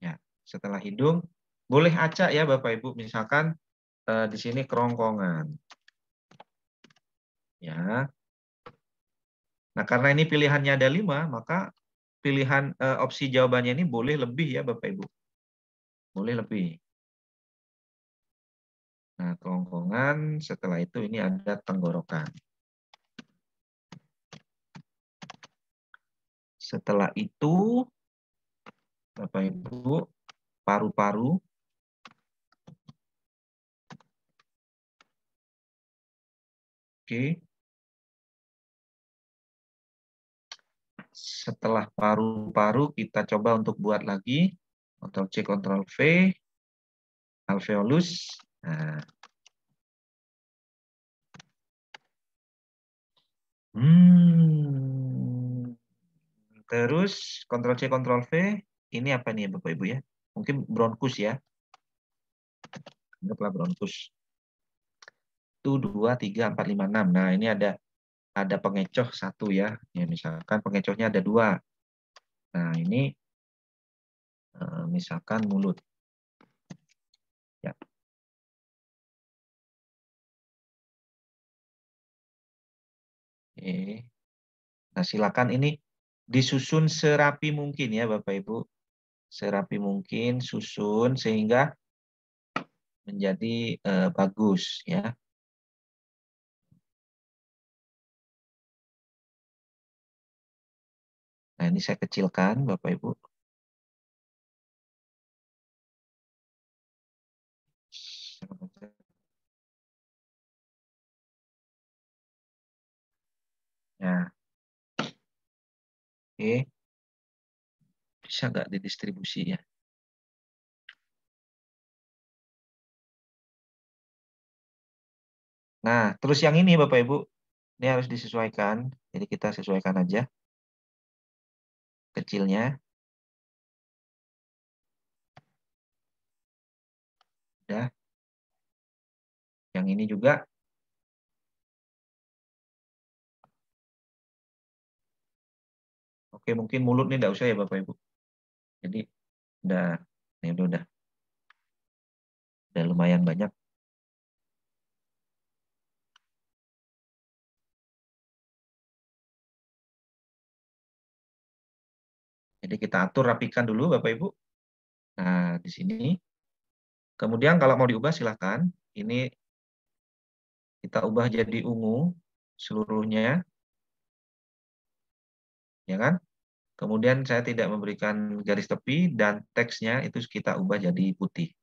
Ya, setelah hidung, boleh acak ya Bapak Ibu, misalkan di sini kerongkongan. Ya. Nah, karena ini pilihannya ada 5, maka pilihan opsi jawabannya ini boleh lebih ya Bapak Ibu. Boleh lebih. Nah, kerongkongan, setelah itu ini ada tenggorokan. Setelah itu, Bapak Ibu, paru-paru. Oke. Setelah paru-paru, kita coba untuk buat lagi. Ctrl C, Ctrl V. Alveolus. Nah. Terus Ctrl C, Ctrl V. Ini apa nih Bapak Ibu ya? Mungkin bronkus ya. Anggaplah bronkus. 1, 2, 3, 4, 5, 6. Nah, ini ada pengecoh 1 ya. Ya, misalkan pengecohnya ada 2. Nah, ini misalkan mulut. Ya. Oke. Nah, silakan ini disusun serapi mungkin ya Bapak Ibu. Serapi mungkin, susun sehingga menjadi bagus ya. Nah, ini saya kecilkan Bapak Ibu. Ya. Oke. Bisa nggak didistribusi ya? Nah, terus yang ini Bapak Ibu, ini harus disesuaikan. Jadi kita sesuaikan aja kecilnya. Udah. Yang ini juga. Oke, mungkin mulut nih enggak usah ya Bapak Ibu. Jadi udah, ini udah lumayan banyak. Jadi kita atur rapikan dulu Bapak Ibu. Nah, di sini. Kemudian kalau mau diubah silahkan. Ini kita ubah jadi ungu seluruhnya. Ya kan? Kemudian saya tidak memberikan garis tepi dan teksnya itu kita ubah jadi putih.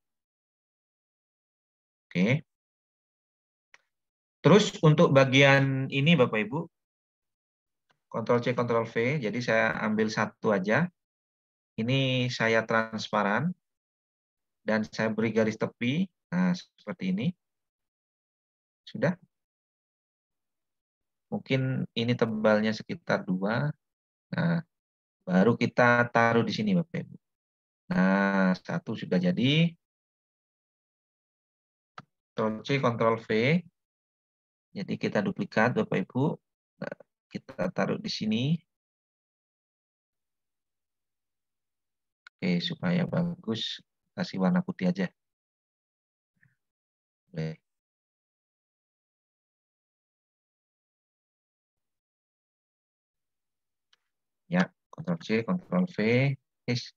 Oke. Terus untuk bagian ini Bapak Ibu, Ctrl C, Ctrl V, jadi saya ambil satu aja. Ini saya transparan dan saya beri garis tepi. Nah, seperti ini. Sudah? Mungkin ini tebalnya sekitar 2. Nah, baru kita taruh di sini Bapak Ibu. Nah, 1 sudah jadi. Ctrl C, Ctrl V. Jadi kita duplikat Bapak Ibu. Nah, kita taruh di sini. Oke, supaya bagus, kasih warna putih aja. Oke. Ya, Ctrl C, Ctrl V. Yes.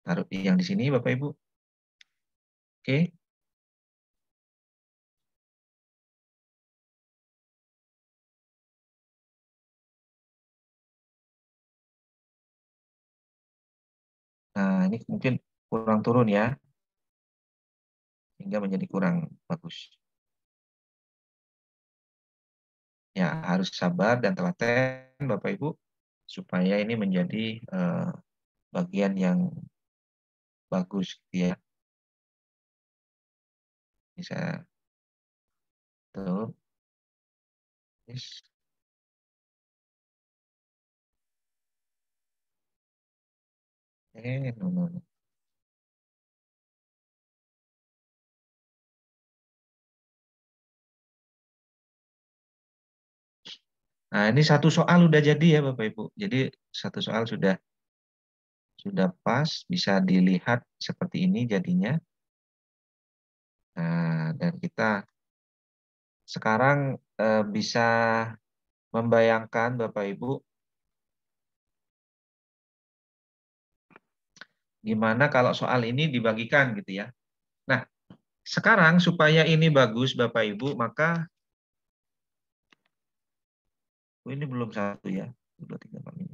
Taruh yang di sini Bapak Ibu. Oke. Nah, ini mungkin kurang turun ya, sehingga menjadi kurang bagus. Ya, harus sabar dan telaten Bapak Ibu, supaya ini menjadi bagian yang bagus gitu ya. Bisa tuh. Yes. No, no, no. Nah, ini satu soal udah jadi ya Bapak Ibu. Jadi satu soal sudah pas, bisa dilihat seperti ini jadinya. Nah, dan kita sekarang bisa membayangkan Bapak Ibu gimana kalau soal ini dibagikan gitu ya. Nah, sekarang supaya ini bagus Bapak Ibu, maka ini belum satu ya. 2, 3, 4, 5.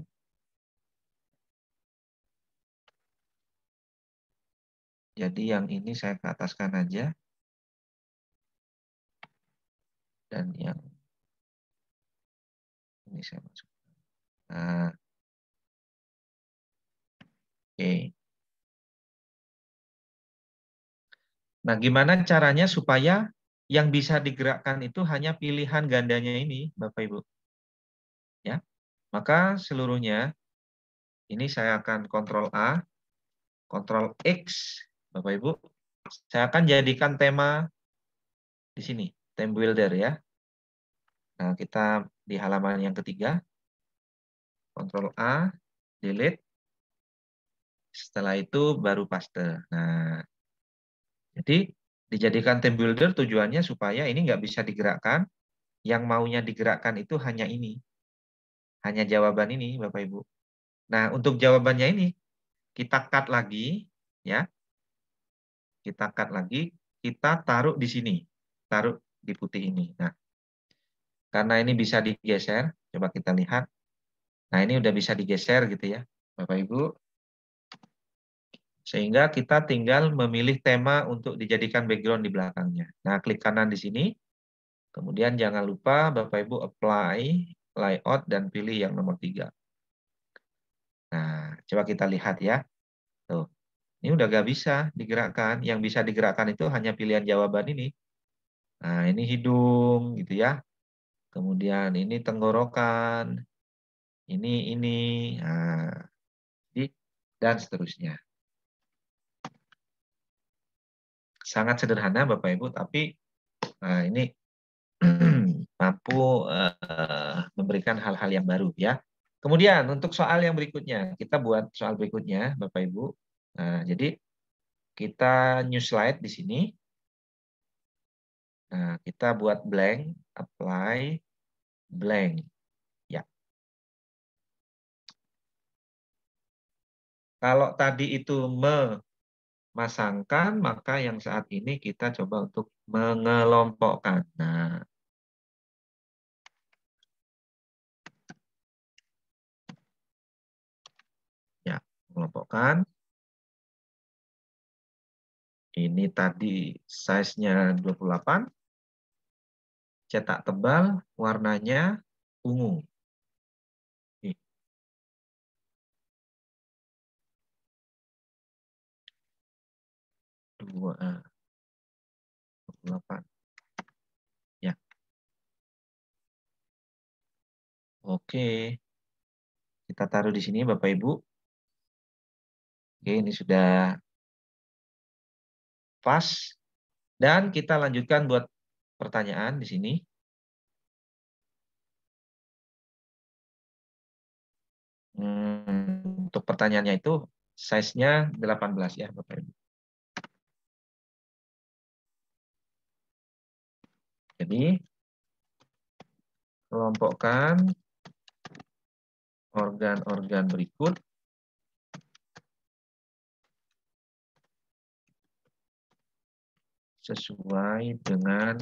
Jadi yang ini saya ke ataskan aja. Dan yang ini saya masuk. Nah, oke. Nah, gimana caranya supaya yang bisa digerakkan itu hanya pilihan gandanya ini, Bapak Ibu? Ya, maka seluruhnya ini saya akan kontrol A, kontrol X, Bapak Ibu. Saya akan jadikan tema di sini, theme builder ya. Nah, kita di halaman yang ketiga, kontrol A, delete. Setelah itu baru paste. Nah, jadi dijadikan theme builder tujuannya supaya ini nggak bisa digerakkan. Yang maunya digerakkan itu hanya ini. Hanya jawaban ini, Bapak Ibu. Nah, untuk jawabannya ini, kita cut lagi. Ya, kita cut lagi. Kita taruh di sini. Taruh di putih ini. Nah, karena ini bisa digeser. Coba kita lihat. Nah, ini udah bisa digeser gitu ya, Bapak Ibu. Sehingga kita tinggal memilih tema untuk dijadikan background di belakangnya. Nah, klik kanan di sini. Kemudian jangan lupa Bapak Ibu apply, layout, dan pilih yang nomor 3. Nah, coba kita lihat ya. Tuh, ini udah gak bisa digerakkan. Yang bisa digerakkan itu hanya pilihan jawaban ini. Nah, ini hidung gitu ya. Kemudian ini tenggorokan. Ini. Nah, dan seterusnya. Sangat sederhana Bapak Ibu, tapi ini mampu memberikan hal-hal yang baru ya. Kemudian untuk soal yang berikutnya, kita buat soal berikutnya Bapak Ibu. Nah, jadi kita new slide di sini. Nah, kita buat blank, apply, blank. Ya. Kalau tadi itu memasangkan, maka yang saat ini kita coba untuk mengelompokkan. Nah, ya, mengelompokkan. Ini tadi size-nya 28. Cetak tebal, warnanya ungu. Nih, 28. Ya, oke. Kita taruh di sini, Bapak Ibu. Oke, ini sudah pas. Dan kita lanjutkan buat pertanyaan di sini. Untuk pertanyaannya itu size-nya 18 ya, Bapak Ibu. Jadi, kelompokkan organ-organ berikut sesuai dengan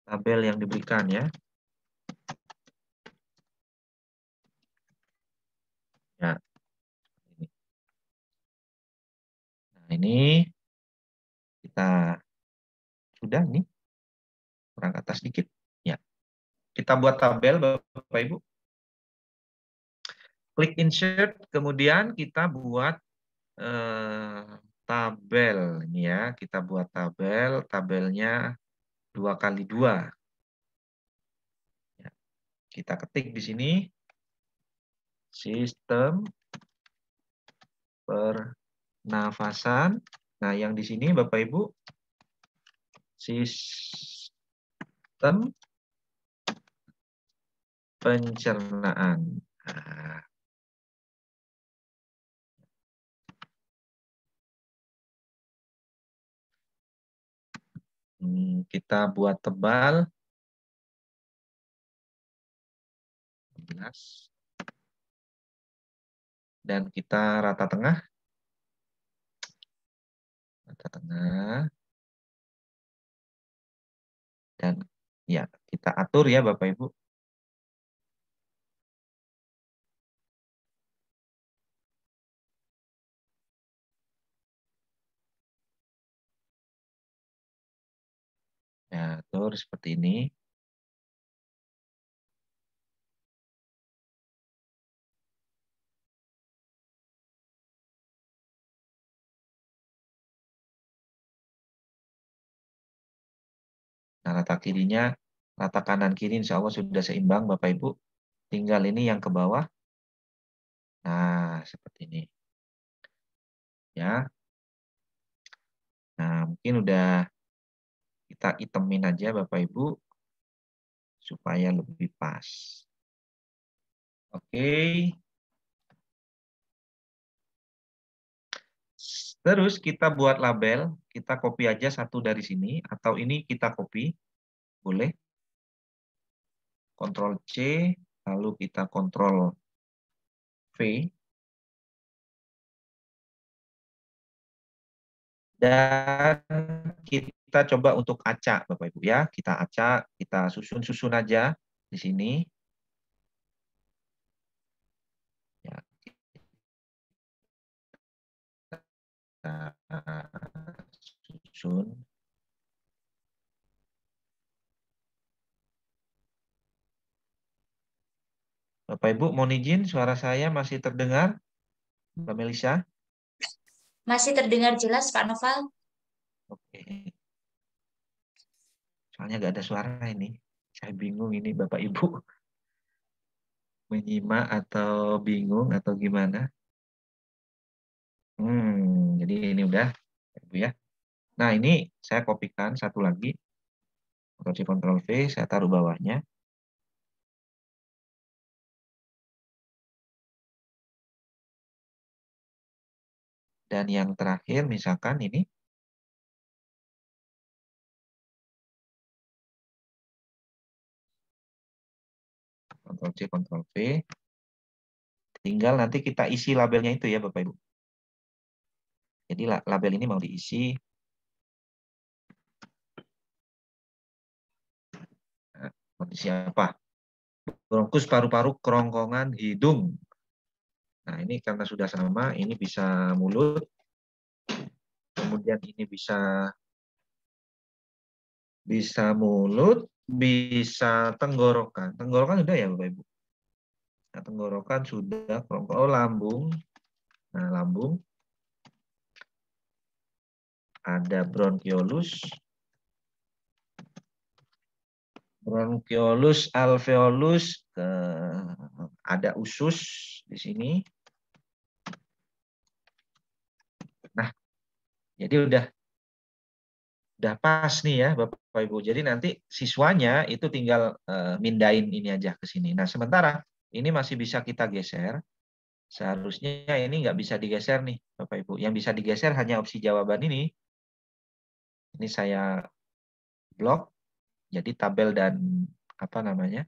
tabel yang diberikan ya. Ya, ini. Nah, ini kita sudah nih, kurang atas sedikit. Ya, kita buat tabel Bapak Ibu. Klik insert, kemudian kita buat tabel ini ya. Kita buat tabel, tabelnya 2x2. Ya, kita ketik di sini sistem pernafasan. Nah, yang di sini Bapak Ibu sistem pencernaan. Nah, kita buat tebal 11 dan kita rata tengah. Rata tengah. Dan ya, kita atur ya Bapak Ibu. Ya, atur seperti ini. Nah, rata kirinya, rata kanan kiri insya Allah sudah seimbang Bapak Ibu. Tinggal ini yang ke bawah. Nah, seperti ini. Ya. Nah, mungkin udah kita itemin aja Bapak Ibu supaya lebih pas. Oke. Terus kita buat label, kita copy aja satu dari sini atau ini kita copy. Boleh. Ctrl C, lalu kita Ctrl V. Dan kita coba untuk acak, Bapak Ibu ya. Kita acak, kita susun-susun aja di sini. Ya, kita susun. Bapak Ibu, mohon izin suara saya masih terdengar, Mbak Melisa? Masih terdengar jelas, Pak Noval? Oke. Soalnya nggak ada suara ini. Saya bingung ini Bapak Ibu. Menyimak atau bingung atau gimana? Jadi ini udah, Ibu ya. Nah ini saya kopikan satu lagi. Ctrl C, Ctrl V, saya taruh bawahnya. Dan yang terakhir misalkan ini. Ctrl C, Ctrl V. Tinggal nanti kita isi labelnya itu ya Bapak Ibu. Jadi label ini mau diisi. Nah, kondisi apa? Bronkus, paru-paru, kerongkongan, hidung. Nah ini karena sudah sama, ini bisa mulut. Kemudian ini bisa mulut, bisa tenggorokan. Tenggorokan sudah ya Bapak Ibu? Nah, tenggorokan sudah, kerongkongan, lambung. Nah lambung. Ada bronkiolus. Bronkiolus, alveolus, ada usus di sini. Nah, jadi udah pas nih ya Bapak Ibu. Jadi nanti siswanya itu tinggal mindahin ini aja ke sini. Nah, sementara ini masih bisa kita geser. Seharusnya ini nggak bisa digeser nih Bapak Ibu. Yang bisa digeser hanya opsi jawaban ini. Ini saya blok. Jadi tabel dan apa namanya?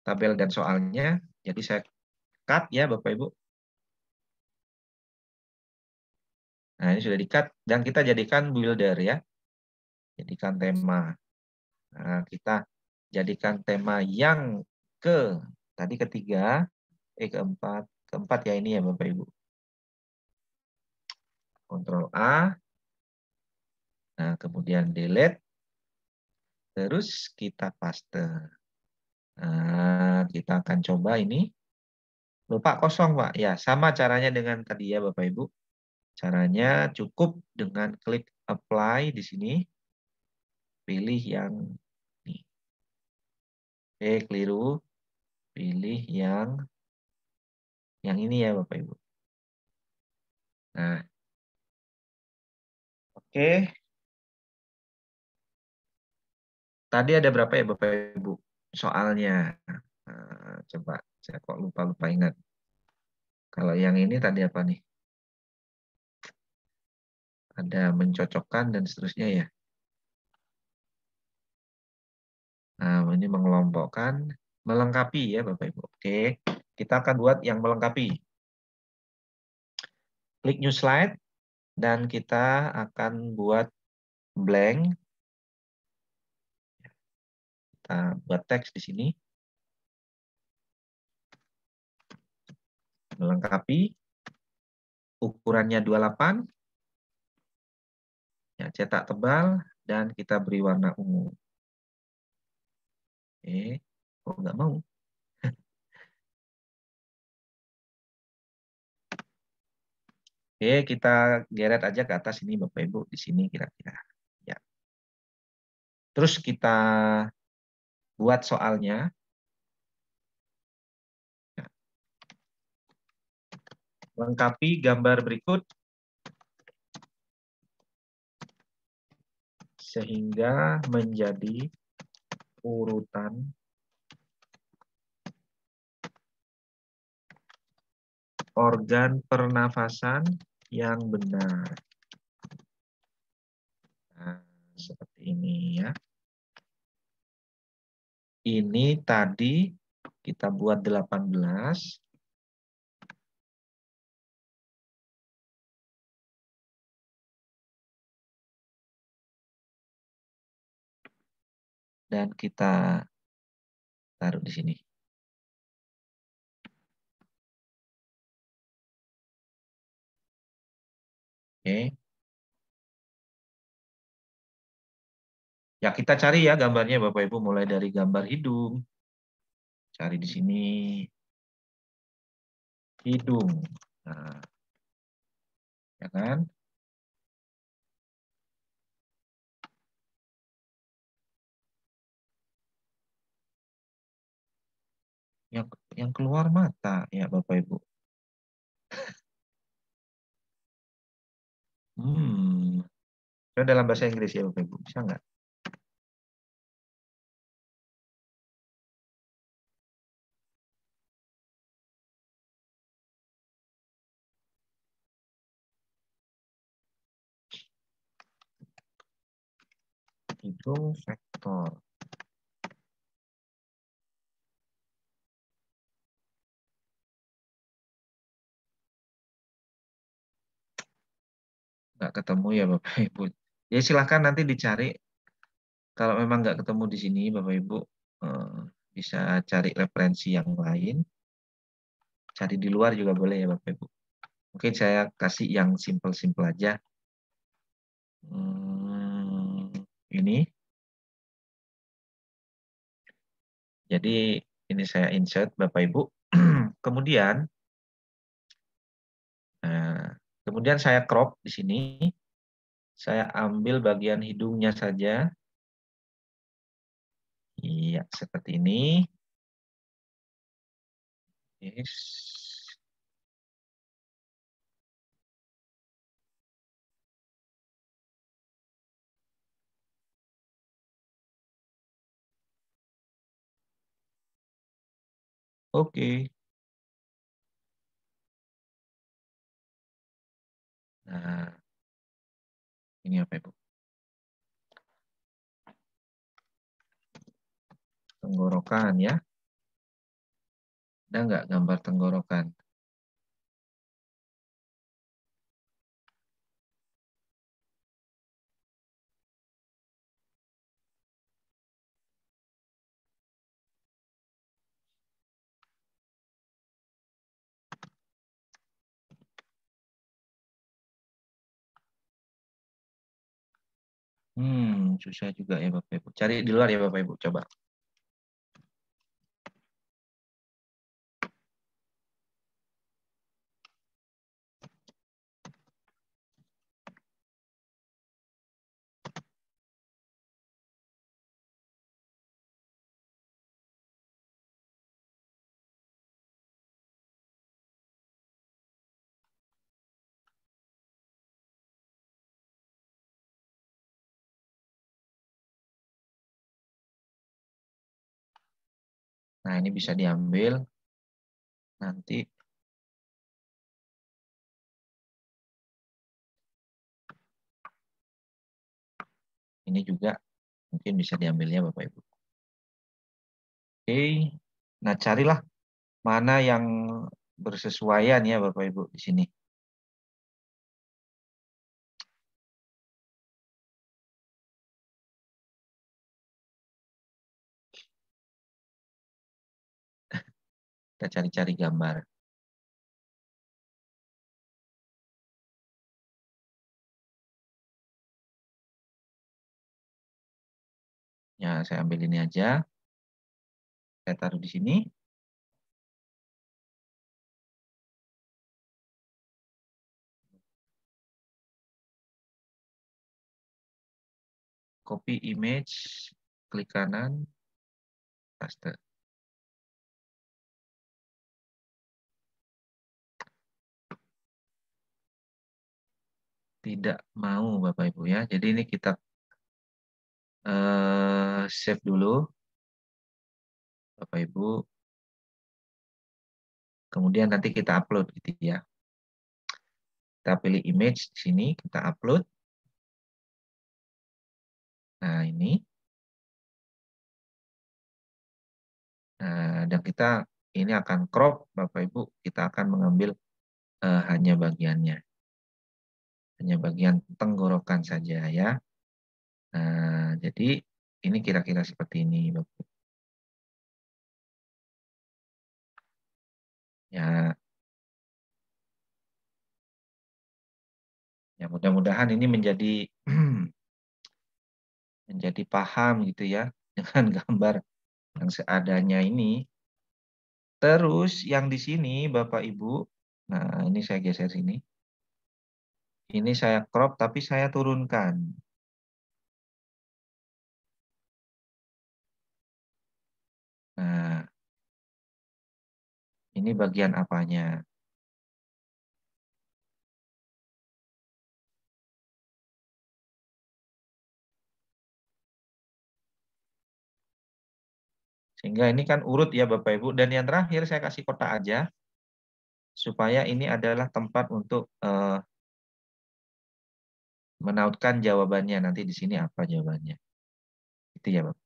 Tabel dan soalnya. Jadi saya cut ya Bapak Ibu. Nah, ini sudah di-cut dan kita jadikan builder ya. Jadikan tema. Nah, kita jadikan tema yang tadi ketiga, keempat, keempat ya ini ya Bapak Ibu. Ctrl A. Nah, kemudian delete. Terus kita paste. Nah, kita akan coba ini. Lupa kosong, Pak. Ya, sama caranya dengan tadi ya Bapak Ibu. Caranya cukup dengan klik apply di sini. Pilih yang ini. Oke, keliru. Pilih yang ini ya Bapak Ibu. Nah, oke. Tadi ada berapa ya Bapak Ibu soalnya? Nah, coba saya kok lupa ingat. Kalau yang ini tadi apa nih? Ada mencocokkan dan seterusnya ya. Nah, ini mengelompokkan, melengkapi ya Bapak Ibu. Oke, kita akan buat yang melengkapi. Klik new slide dan kita akan buat blank. Kita buat teks di sini. Melengkapi. Ukurannya 28. Ya, cetak tebal dan kita beri warna ungu. Oke, kok nggak mau? Oke, kita geret aja ke atas ini Bapak Ibu di sini kira-kira. Ya. Terus kita buat soalnya. Ya. Lengkapi gambar berikut sehingga menjadi urutan organ pernafasan yang benar. Nah, seperti ini ya. Ini tadi kita buat 18. Dan kita taruh di sini. Oke. Ya, kita cari ya gambarnya Bapak Ibu mulai dari gambar hidung. Cari di sini hidung. Nah, ya kan? Yang keluar mata ya Bapak Ibu. Itu dalam bahasa Inggris ya Bapak Ibu. Bisa nggak? Hidung vektor. Nggak ketemu ya Bapak Ibu. Ya silahkan nanti dicari. Kalau memang nggak ketemu di sini Bapak Ibu, bisa cari referensi yang lain. Cari di luar juga boleh ya Bapak Ibu. Mungkin saya kasih yang simple-simple aja. Ini. Jadi ini saya insert Bapak Ibu. Kemudian, kemudian saya crop di sini. Saya ambil bagian hidungnya saja. Iya, seperti ini. Yes. Oke. Nah, ini apa Ibu? Tenggorokan ya. Ada nggak gambar tenggorokan? Susah juga ya Bapak Ibu. Cari di luar ya Bapak Ibu, coba. Nah, ini bisa diambil nanti. Ini juga mungkin bisa diambilnya Bapak Ibu. Oke. Nah, carilah mana yang bersesuaian ya Bapak Ibu di sini. Kita cari-cari gambar. Ya, saya ambil ini aja. Saya taruh di sini. Copy image, klik kanan, paste. Tidak mau Bapak Ibu ya. Jadi ini kita save dulu Bapak Ibu. Kemudian nanti kita upload gitu ya. Kita pilih image di sini, kita upload. Nah, ini. Nah, dan kita ini akan crop Bapak Ibu, kita akan mengambil hanya bagiannya. Hanya bagian tenggorokan saja ya. Nah, jadi ini kira-kira seperti ini Bapak Ibu. Ya, mudah-mudahan ini menjadi paham gitu ya dengan gambar yang seadanya ini. Terus yang di sini Bapak Ibu, nah ini saya geser sini. Ini saya crop tapi saya turunkan. Nah, ini bagian apanya? Sehingga ini kan urut ya Bapak Ibu. Dan yang terakhir saya kasih kotak aja. Supaya ini adalah tempat untuk menautkan jawabannya. Nanti di sini apa jawabannya. Itu ya Bapak.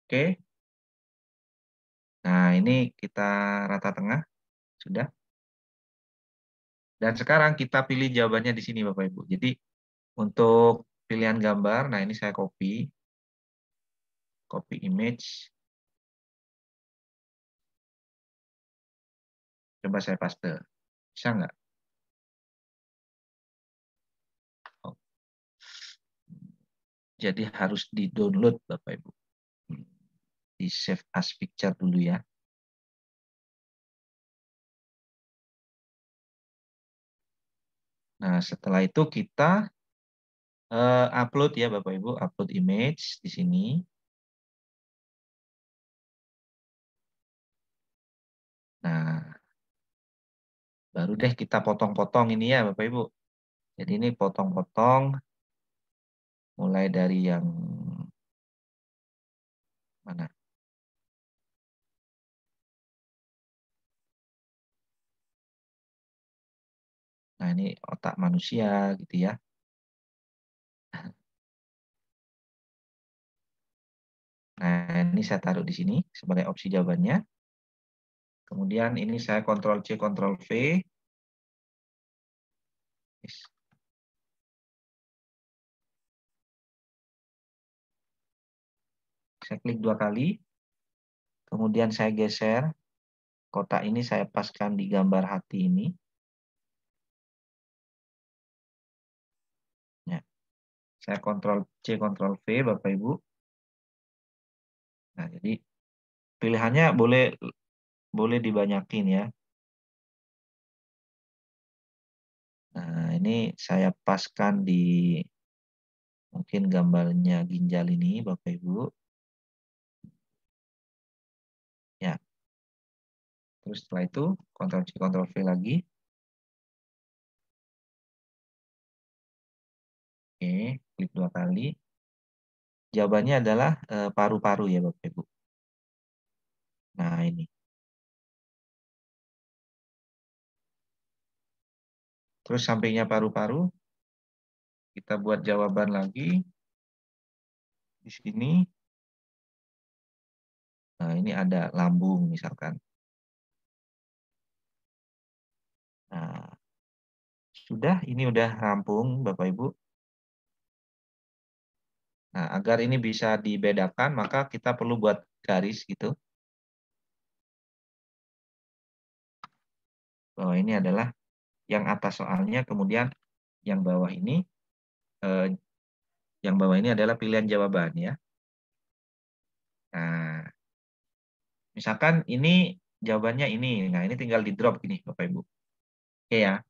Oke. Nah ini kita rata tengah. Sudah. Dan sekarang kita pilih jawabannya di sini Bapak Ibu. Jadi untuk pilihan gambar, nah ini saya copy image. Coba saya paste. Bisa nggak? Oh. Jadi harus di-download Bapak Ibu. Di save as picture dulu ya. Nah setelah itu kita upload ya Bapak Ibu, upload image di sini. Nah, baru deh kita potong-potong ini ya Bapak Ibu. Jadi ini potong-potong mulai dari yang mana? Nah, ini otak manusia gitu ya. Nah, ini saya taruh di sini sebagai opsi jawabannya. Kemudian ini saya Ctrl C, Ctrl V. Saya klik 2 kali. Kemudian saya geser kotak ini saya paskan di gambar hati ini. Ya. Saya Ctrl C, Ctrl V, Bapak Ibu. Nah, jadi pilihannya boleh dibanyakin ya. Nah, ini saya paskan di mungkin gambarnya ginjal ini, Bapak Ibu. Ya. Terus setelah itu Ctrl C, Ctrl V lagi. Oke, klik 2 kali. Jawabannya adalah paru-paru ya Bapak Ibu. Nah, ini. Terus sampingnya paru-paru, kita buat jawaban lagi. Di sini. Nah, ini ada lambung misalkan. Nah, sudah, ini udah rampung Bapak Ibu. Nah, agar ini bisa dibedakan, maka kita perlu buat garis gitu. Bahwa ini adalah yang atas soalnya, kemudian yang bawah ini adalah pilihan jawaban ya. Nah, misalkan ini jawabannya ini. Nah, ini tinggal di drop gini Bapak Ibu. Oke ya.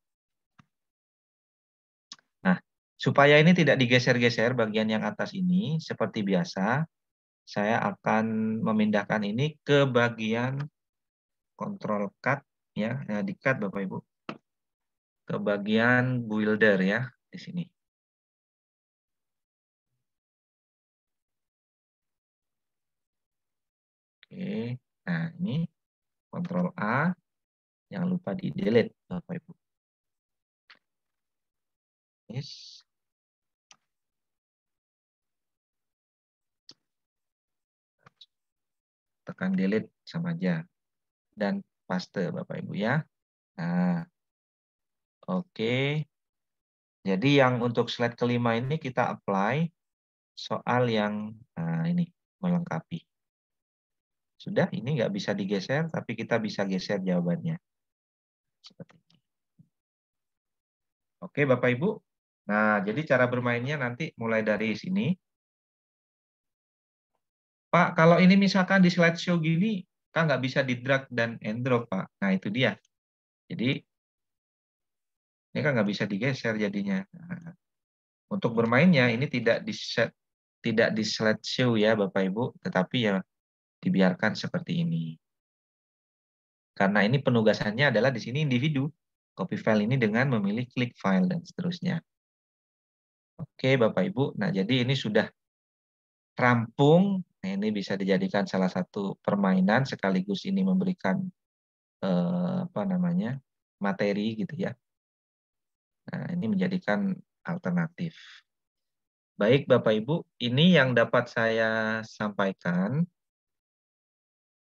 Nah, supaya ini tidak digeser-geser bagian yang atas ini, seperti biasa, saya akan memindahkan ini ke bagian Ctrl Cut ya, di cut Bapak Ibu. Ke bagian builder ya, di sini. Oke, nah ini Ctrl A, jangan lupa di delete Bapak Ibu. Yes. Tekan delete sama aja. Dan paste Bapak Ibu ya. Nah, oke. Jadi yang untuk slide kelima ini kita apply soal yang ini melengkapi. Sudah, ini nggak bisa digeser, tapi kita bisa geser jawabannya. Seperti ini. Oke, Bapak Ibu. Nah, jadi cara bermainnya nanti mulai dari sini. Pak, kalau ini misalkan di slideshow gini, kan nggak bisa di drag dan and drop, Pak. Nah, itu dia. Jadi, ini kan nggak bisa digeser jadinya. Nah, untuk bermainnya, ini tidak di slideshow ya, Bapak Ibu, tetapi ya dibiarkan seperti ini. Karena ini penugasannya adalah di sini individu. Copy file ini dengan memilih klik file dan seterusnya. Oke, Bapak Ibu. Nah, jadi ini sudah rampung. Nah, ini bisa dijadikan salah satu permainan sekaligus ini memberikan materi gitu ya. Nah, ini menjadikan alternatif. Baik, Bapak Ibu, ini yang dapat saya sampaikan.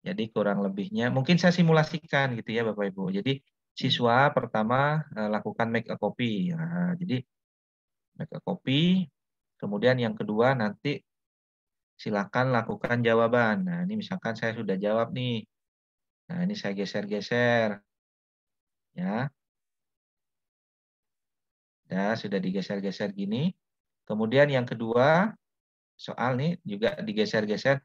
Jadi kurang lebihnya, mungkin saya simulasikan gitu ya Bapak Ibu. Jadi siswa pertama lakukan make a copy. Nah, jadi make a copy, kemudian yang kedua nanti silakan lakukan jawaban. Nah, ini misalkan saya sudah jawab nih. Nah, ini saya geser-geser. Ya. Ya, sudah digeser-geser gini. Kemudian yang kedua, soal nih juga digeser-geser.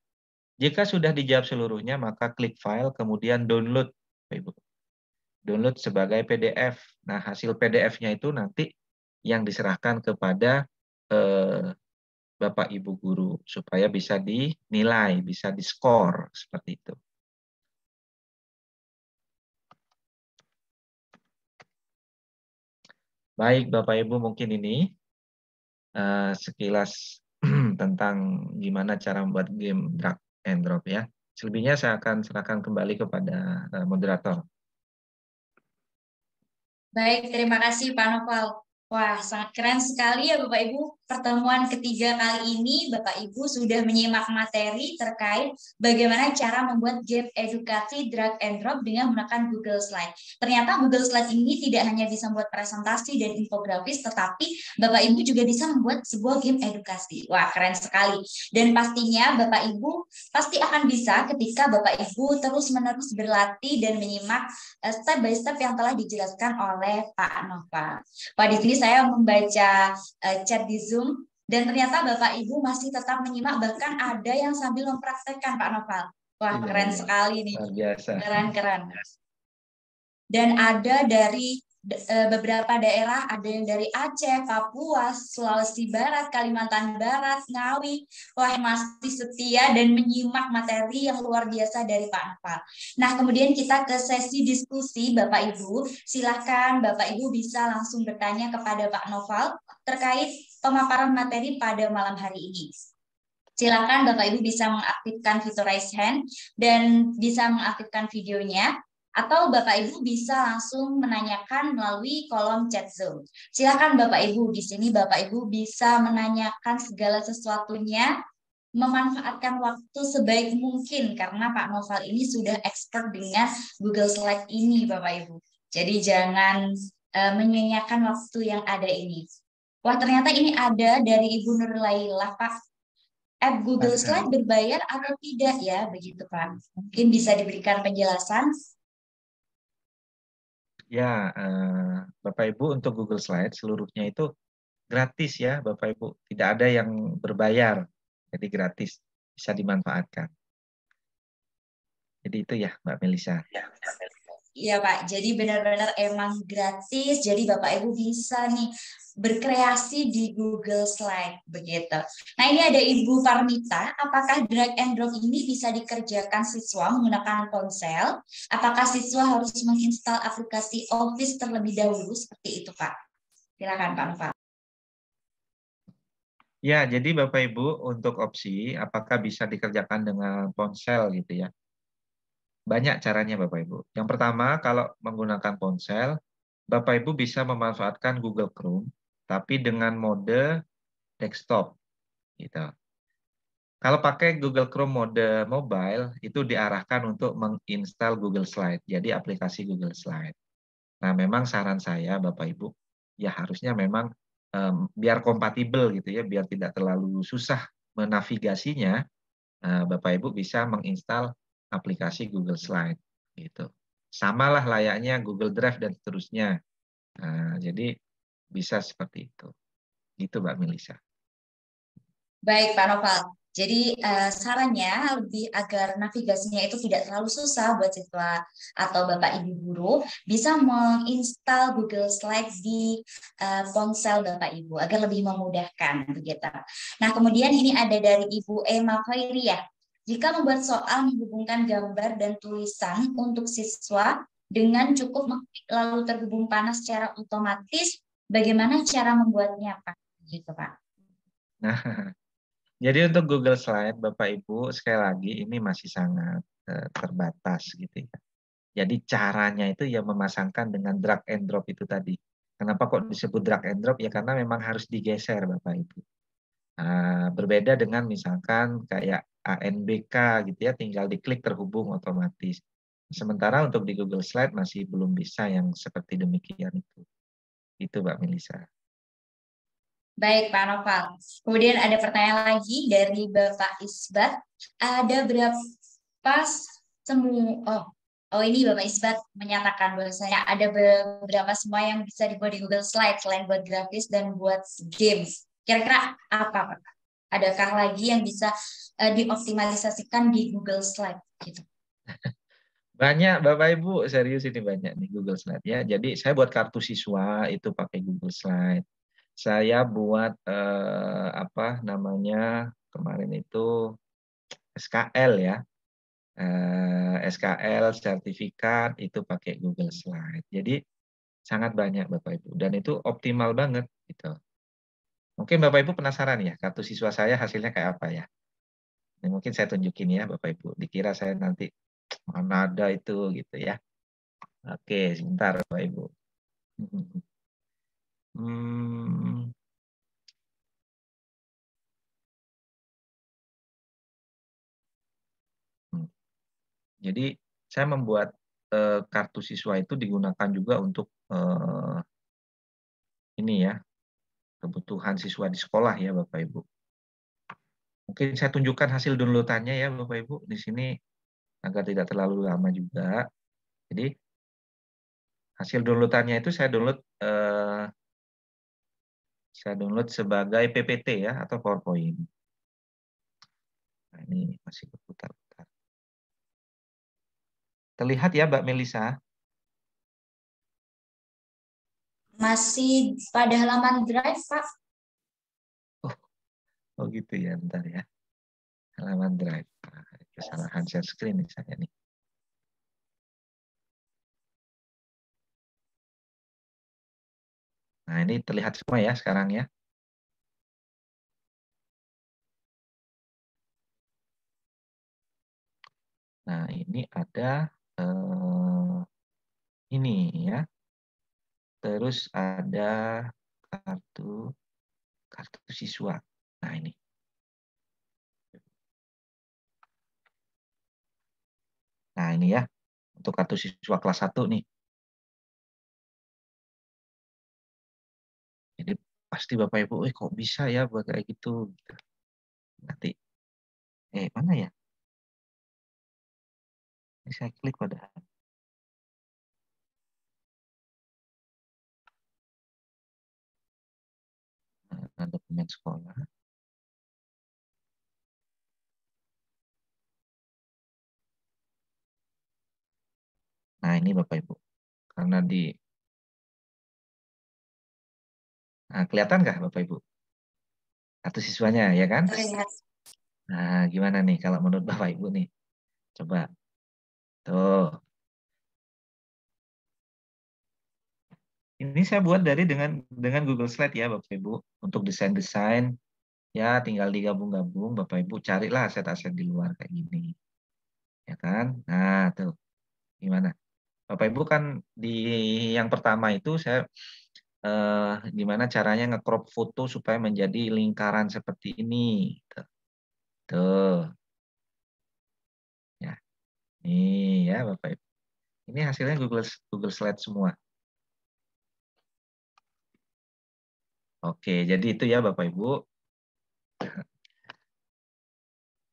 Jika sudah dijawab seluruhnya, maka klik file, kemudian download. Ibu. Download sebagai PDF. Nah, hasil PDF-nya itu nanti yang diserahkan kepada Bapak Ibu guru, supaya bisa dinilai, bisa diskor, seperti itu. Baik, Bapak Ibu, mungkin ini sekilas tentang gimana cara membuat game drag and drop ya. Selebihnya saya akan serahkan kembali kepada moderator. Baik, terima kasih Pak Noval. Wah, sangat keren sekali ya Bapak Ibu. pertemuan ketiga kali ini Bapak Ibu sudah menyimak materi terkait bagaimana cara membuat game edukasi drag and drop dengan menggunakan Google Slide. Ternyata Google Slide ini tidak hanya bisa membuat presentasi dan infografis, tetapi Bapak Ibu juga bisa membuat sebuah game edukasi. Wah, keren sekali. Dan pastinya Bapak Ibu pasti akan bisa ketika Bapak Ibu terus-menerus berlatih dan menyimak step by step yang telah dijelaskan oleh Pak Noval. Pak, di sini saya membaca chat di Zoom dan ternyata Bapak Ibu masih tetap menyimak, bahkan ada yang sambil mempraktekkan Pak Noval. Wah, Iya, keren iya. sekali nih. Luar biasa. Keren-keren. Dan ada dari beberapa daerah, ada yang dari Aceh, Papua, Sulawesi Barat, Kalimantan Barat, Ngawi. Wah, masih setia dan menyimak materi yang luar biasa dari Pak Noval. Nah, kemudian kita ke sesi diskusi, Bapak Ibu. Silakan Bapak Ibu bisa langsung bertanya kepada Pak Noval terkait pemaparan materi pada malam hari ini. Silakan Bapak Ibu bisa mengaktifkan fitur raise hand dan bisa mengaktifkan videonya, atau Bapak Ibu bisa langsung menanyakan melalui kolom chat Zoom. Silakan Bapak Ibu, di sini Bapak Ibu bisa menanyakan segala sesuatunya, memanfaatkan waktu sebaik mungkin karena Pak Noval ini sudah expert dengan Google Slide ini Bapak Ibu. Jadi jangan menyanyiakan waktu yang ada ini. Wah, ternyata ini ada dari Ibu Nurlailah, Pak. App Google Slide berbayar atau tidak ya, begitu Pak? Mungkin bisa diberikan penjelasan. Ya, Bapak Ibu untuk Google Slide seluruhnya itu gratis ya Bapak Ibu. Tidak ada yang berbayar, jadi gratis, bisa dimanfaatkan. Jadi itu ya Mbak Melisa. Iya Pak, jadi benar-benar emang gratis, jadi Bapak Ibu bisa nih berkreasi di Google Slide begitu. Nah, ini ada Ibu Parmita, apakah drag and drop ini bisa dikerjakan siswa menggunakan ponsel? Apakah siswa harus menginstal aplikasi Office terlebih dahulu seperti itu Pak? Silakan Pak Noval. Ya, jadi Bapak Ibu untuk opsi apakah bisa dikerjakan dengan ponsel gitu ya. Banyak caranya Bapak Ibu. Yang pertama, kalau menggunakan ponsel, Bapak Ibu bisa memanfaatkan Google Chrome, tapi dengan mode desktop. Gitu. Kalau pakai Google Chrome mode mobile, itu diarahkan untuk menginstal Google Slide, jadi aplikasi Google Slide. Nah, memang saran saya Bapak Ibu, ya harusnya memang biar kompatibel gitu ya, biar tidak terlalu susah menavigasinya, Bapak Ibu bisa menginstal aplikasi Google Slide gitu. Samalah layaknya Google Drive dan seterusnya. Nah, jadi bisa seperti itu. Gitu Mbak Melisa. Baik Pak Noval. Jadi sarannya lebih agar navigasinya itu tidak terlalu susah buat siswa atau Bapak Ibu guru, bisa menginstal Google Slides di ponsel Bapak Ibu agar lebih memudahkan begitu. Nah, kemudian ini ada dari Ibu Emma Khairia. Jika membuat soal menghubungkan gambar dan tulisan untuk siswa dengan cukup mengklik lalu terhubung panas secara otomatis, bagaimana cara membuatnya Pak? Gitu Pak. Nah, jadi untuk Google Slide, Bapak Ibu, sekali lagi ini masih sangat terbatas gitu ya. Jadi caranya itu ya memasangkan dengan drag and drop itu tadi. Kenapa kok disebut drag and drop? Ya karena memang harus digeser Bapak Ibu. Berbeda dengan misalkan kayak ANBK gitu ya, tinggal diklik terhubung otomatis. Sementara untuk di Google Slide masih belum bisa yang seperti demikian itu. Itu Mbak Melisa. Baik, Pak Noval. Kemudian ada pertanyaan lagi dari Bapak Isbat. Ada berapa semua? Oh, ini Bapak Isbat menyatakan bahwasanya ada beberapa semua yang bisa dibuat di Google Slide selain buat grafis dan buat games. Kira-kira apa, Pak? Adakah lagi yang bisa dioptimalisasikan di Google Slide? Gitu. Banyak Bapak Ibu, serius ini banyak nih Google Slide ya. Jadi saya buat kartu siswa itu pakai Google Slide. Saya buat apa namanya kemarin itu SKL ya. SKL sertifikat itu pakai Google Slide. Jadi sangat banyak Bapak Ibu dan itu optimal banget gitu. Mungkin Bapak Ibu penasaran ya kartu siswa saya hasilnya kayak apa ya. Ini mungkin saya tunjukin ya Bapak Ibu. Dikira saya nanti mana ada itu gitu ya. Oke, sebentar Bapak Ibu. Hmm, Jadi saya membuat kartu siswa itu digunakan juga untuk ini ya, kebutuhan siswa di sekolah ya Bapak Ibu. Mungkin saya tunjukkan hasil downloadannya ya Bapak Ibu di sini agar tidak terlalu lama juga. Jadi hasil downloadannya itu saya download sebagai PPT ya atau PowerPoint. Nah, ini masih berputar-putar. Terlihat ya Mbak Melisa? Masih pada halaman Drive, Pak. Oh gitu ya, bentar ya. Halaman Drive. Nah, kesalahan share screen nih saya nih. Nah, ini terlihat semua ya sekarang ya. Nah, ini ada ini ya. Terus ada kartu siswa. Nah, ini. Nah, ini ya. Untuk kartu siswa kelas 1 nih. Jadi pasti Bapak Ibu, kok bisa ya buat kayak gitu. Nanti, mana ya? Ini saya klik pada dokumen sekolah. Nah, ini Bapak Ibu. Karena nah, kelihatan nggak Bapak Ibu? Kartu siswanya, ya kan? Terlihat. Nah, gimana nih kalau menurut Bapak Ibu nih? Coba. Tuh. Ini saya buat dengan Google Slide ya Bapak Ibu. Untuk desain-desain, ya tinggal digabung-gabung. Bapak Ibu carilah aset-aset di luar kayak gini. Ya kan? Nah, tuh. Gimana? Bapak Ibu kan di yang pertama itu saya gimana caranya nge-crop foto supaya menjadi lingkaran seperti ini. Tuh. Ya. Ini ya Bapak Ibu. Ini hasilnya Google Slide semua. Oke, jadi itu ya Bapak Ibu.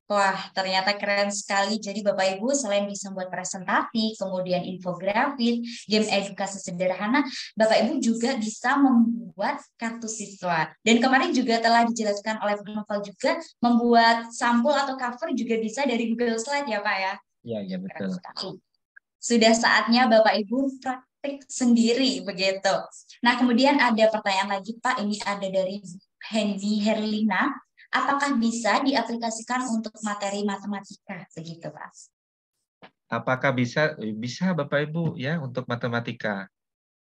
Wah, ternyata keren sekali. Jadi Bapak Ibu selain bisa membuat presentasi, kemudian infografis, game edukasi sederhana, Bapak Ibu juga bisa membuat kartu siswa. Dan kemarin juga telah dijelaskan oleh Pak Novel juga, membuat sampul atau cover juga bisa dari Google Slide ya Pak ya? Iya, iya betul. Sudah saatnya Bapak Ibu praktik sendiri begitu. Nah, kemudian ada pertanyaan lagi Pak, ini ada dari Hendy Herlina. Apakah bisa diaplikasikan untuk materi matematika begitu Pak? Apakah bisa? Bisa Bapak Ibu ya untuk matematika.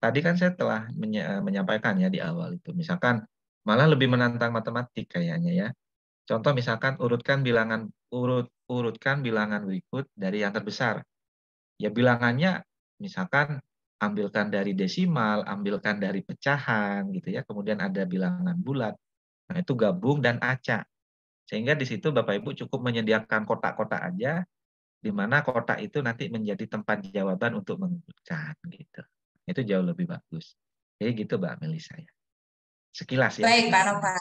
Tadi kan saya telah menyampaikan ya di awal itu. Misalkan malah lebih menantang matematik kayaknya ya. Contoh misalkan urutkan bilangan berikut dari yang terbesar. Ya bilangannya misalkan ambilkan dari desimal, ambilkan dari pecahan gitu ya. Kemudian ada bilangan bulat. Nah, itu gabung dan acak. Sehingga di situ Bapak Ibu cukup menyediakan kotak-kotak aja, di mana kotak itu nanti menjadi tempat jawaban untuk mengurutkan gitu. Itu jauh lebih bagus. Jadi gitu Mbak Melisa ya. Sekilas ya. Baik Pak Nova.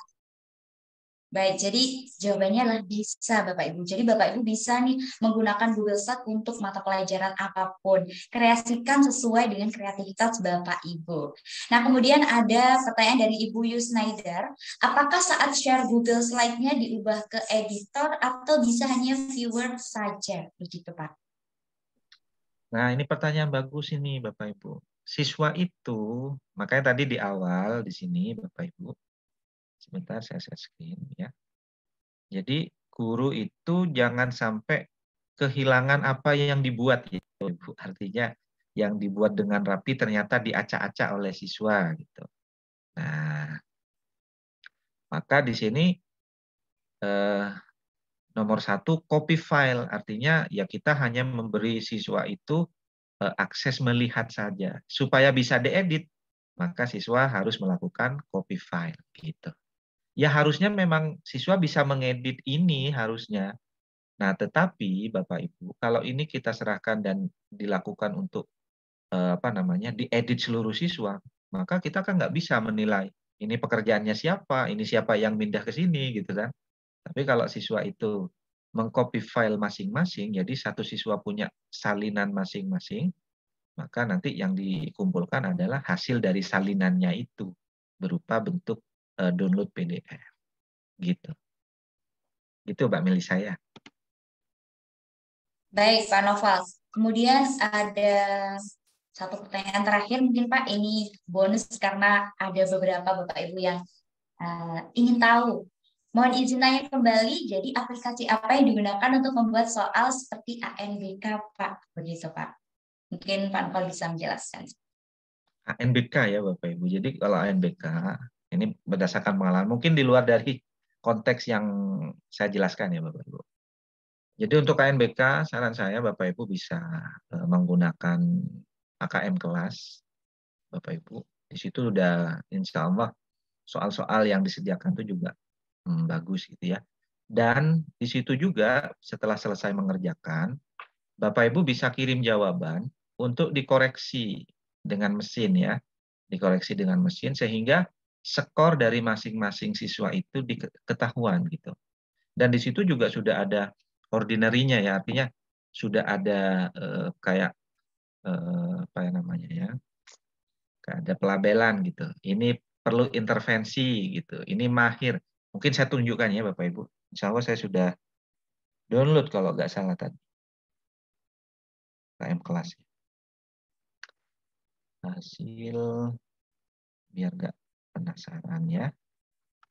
Baik, jadi jawabannya adalah bisa Bapak Ibu. Jadi Bapak Ibu bisa nih menggunakan Google Slide untuk mata pelajaran apapun. Kreasikan sesuai dengan kreativitas Bapak Ibu. Nah, kemudian ada pertanyaan dari Ibu Yusnaidar. Apakah saat share Google Slide-nya diubah ke editor atau bisa hanya viewer saja? Begitu Pak. Nah, ini pertanyaan bagus ini Bapak Ibu. Siswa itu, makanya tadi di awal di sini Bapak Ibu, sebentar saya share screen ya. Jadi guru itu jangan sampai kehilangan apa yang dibuat gitu, Ibu. Artinya yang dibuat dengan rapi ternyata diacak-acak oleh siswa gitu. Nah, maka di sini nomor 1 copy file, artinya ya kita hanya memberi siswa itu akses melihat saja. Supaya bisa diedit, maka siswa harus melakukan copy file gitu. Ya harusnya memang siswa bisa mengedit ini harusnya. Nah, tetapi Bapak Ibu, kalau ini kita serahkan dan dilakukan untuk diedit seluruh siswa, maka kita kan nggak bisa menilai ini pekerjaannya siapa, ini siapa yang pindah ke sini gitu kan. Tapi kalau siswa itu mengcopy file masing-masing, jadi satu siswa punya salinan masing-masing, maka nanti yang dikumpulkan adalah hasil dari salinannya itu berupa bentuk download PDF gitu. Gitu Mbak Melisa ya. Baik, Pak Noval. Kemudian ada satu pertanyaan terakhir mungkin Pak, ini bonus karena ada beberapa Bapak Ibu yang ingin tahu. Mohon izin tanya kembali, jadi aplikasi apa yang digunakan untuk membuat soal seperti ANBK, Pak? Begitu, Pak. Mungkin Pak Noval bisa menjelaskan. ANBK ya Bapak Ibu. Jadi kalau ANBK ini berdasarkan pengalaman, mungkin di luar dari konteks yang saya jelaskan ya Bapak Ibu. Jadi untuk ANBK, saran saya Bapak Ibu bisa menggunakan AKM kelas, Bapak Ibu. Di situ udah insya Allah soal-soal yang disediakan itu juga bagus gitu ya. Dan di situ juga setelah selesai mengerjakan, Bapak Ibu bisa kirim jawaban untuk dikoreksi dengan mesin ya. Dikoreksi dengan mesin sehingga skor dari masing-masing siswa itu diketahuan gitu. Dan di situ juga sudah ada ordinary-nya ya, artinya sudah ada kayak apa ya namanya ya, kayak ada pelabelan gitu. Ini perlu intervensi gitu. Ini mahir. Mungkin saya tunjukkan ya Bapak Ibu. Insya Allah saya sudah download kalau nggak salah tadi. KM kelas. Hasil biar nggak penasaran ya.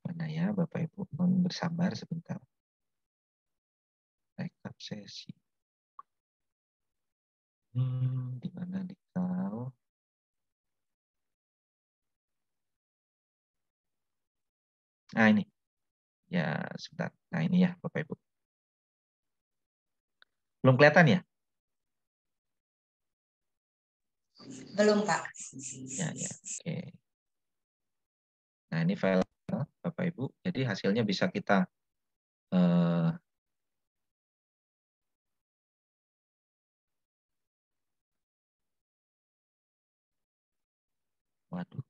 Mana ya Bapak Ibu, mohon bersabar sebentar. Rekap sesi. Di mana di kau? Nah ini. Ya, sebentar. Nah ini ya Bapak Ibu. Belum kelihatan ya? Belum, Pak. Ya, ya. Oke. Nah ini file Bapak Ibu. Jadi hasilnya bisa kita waduh.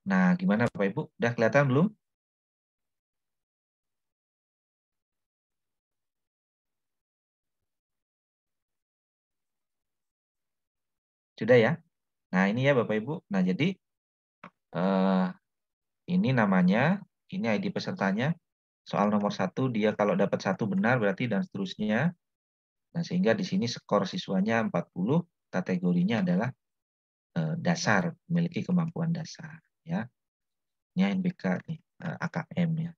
Nah, gimana Bapak Ibu? Udah kelihatan belum? Sudah ya? Nah, ini ya Bapak Ibu. Nah, jadi ini namanya, ini ID pesertanya. Soal nomor 1, dia kalau dapat 1 benar berarti dan seterusnya. Nah, sehingga di sini skor siswanya 40, kategorinya adalah dasar, memiliki kemampuan dasar. Ya. Ini NBK nih, AKM ya.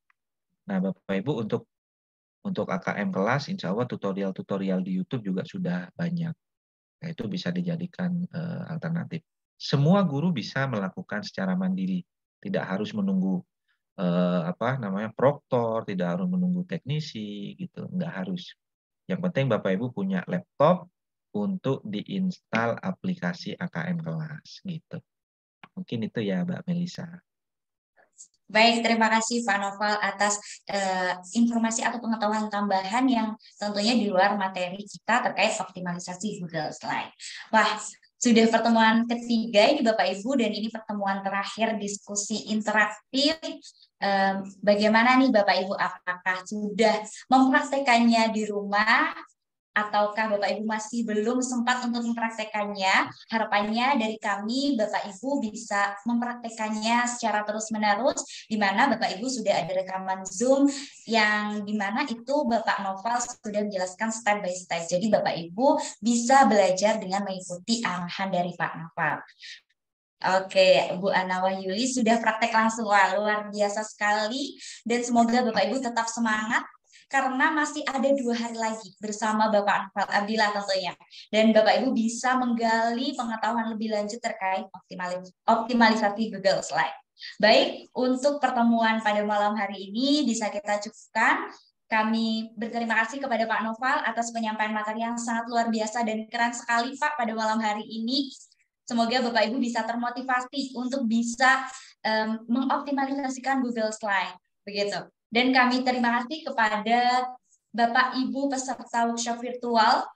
Nah, Bapak Ibu untuk AKM kelas, insya Allah tutorial-tutorial di YouTube juga sudah banyak. Nah, itu bisa dijadikan alternatif. Semua guru bisa melakukan secara mandiri, tidak harus menunggu proktor, tidak harus menunggu teknisi, gitu, nggak harus. Yang penting Bapak Ibu punya laptop untuk diinstal aplikasi AKM kelas, gitu. Mungkin itu ya Mbak Melisa. Baik, terima kasih Pak Noval atas informasi atau pengetahuan tambahan yang tentunya di luar materi kita terkait optimalisasi Google Slide. Wah, sudah pertemuan ketiga ini Bapak Ibu dan ini pertemuan terakhir diskusi interaktif. Bagaimana nih Bapak Ibu, apakah sudah mempraktekannya di rumah ataukah Bapak Ibu masih belum sempat untuk mempraktekannya? Harapannya dari kami Bapak Ibu bisa mempraktekannya secara terus-menerus, di mana Bapak Ibu sudah ada rekaman Zoom yang di mana itu Bapak Noval sudah menjelaskan step by step. Jadi Bapak Ibu bisa belajar dengan mengikuti arahan dari Pak Noval. Oke, Bu Ana Wahyuli sudah praktek langsung. Wah, luar biasa sekali. Dan semoga Bapak Ibu tetap semangat karena masih ada 2 hari lagi bersama Bapak Noval Abdillah tentunya. Dan Bapak Ibu bisa menggali pengetahuan lebih lanjut terkait optimalisasi Google Slide. Baik, untuk pertemuan pada malam hari ini bisa kita cukupkan. Kami berterima kasih kepada Pak Noval atas penyampaian materi yang sangat luar biasa dan keren sekali Pak pada malam hari ini. Semoga Bapak Ibu bisa termotivasi untuk bisa mengoptimalisasikan Google Slide, begitu. Dan kami terima kasih kepada Bapak Ibu peserta workshop virtual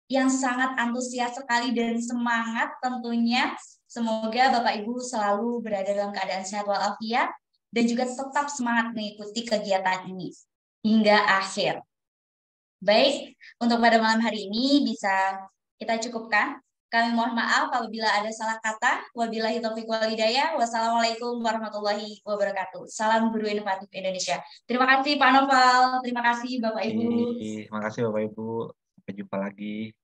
yang sangat antusias sekali dan semangat tentunya. Semoga Bapak Ibu selalu berada dalam keadaan sehat walafiat dan juga tetap semangat mengikuti kegiatan ini hingga akhir. Baik, untuk pada malam hari ini bisa kita cukupkan. Kami mohon maaf apabila ada salah kata. Wabillahi taufiq wal hidayah. Wassalamualaikum warahmatullahi wabarakatuh. Salam Guru Inovatif Indonesia. Terima kasih Pak Noval. Terima kasih Bapak Ibu. Terima kasih Bapak Ibu. Sampai jumpa lagi.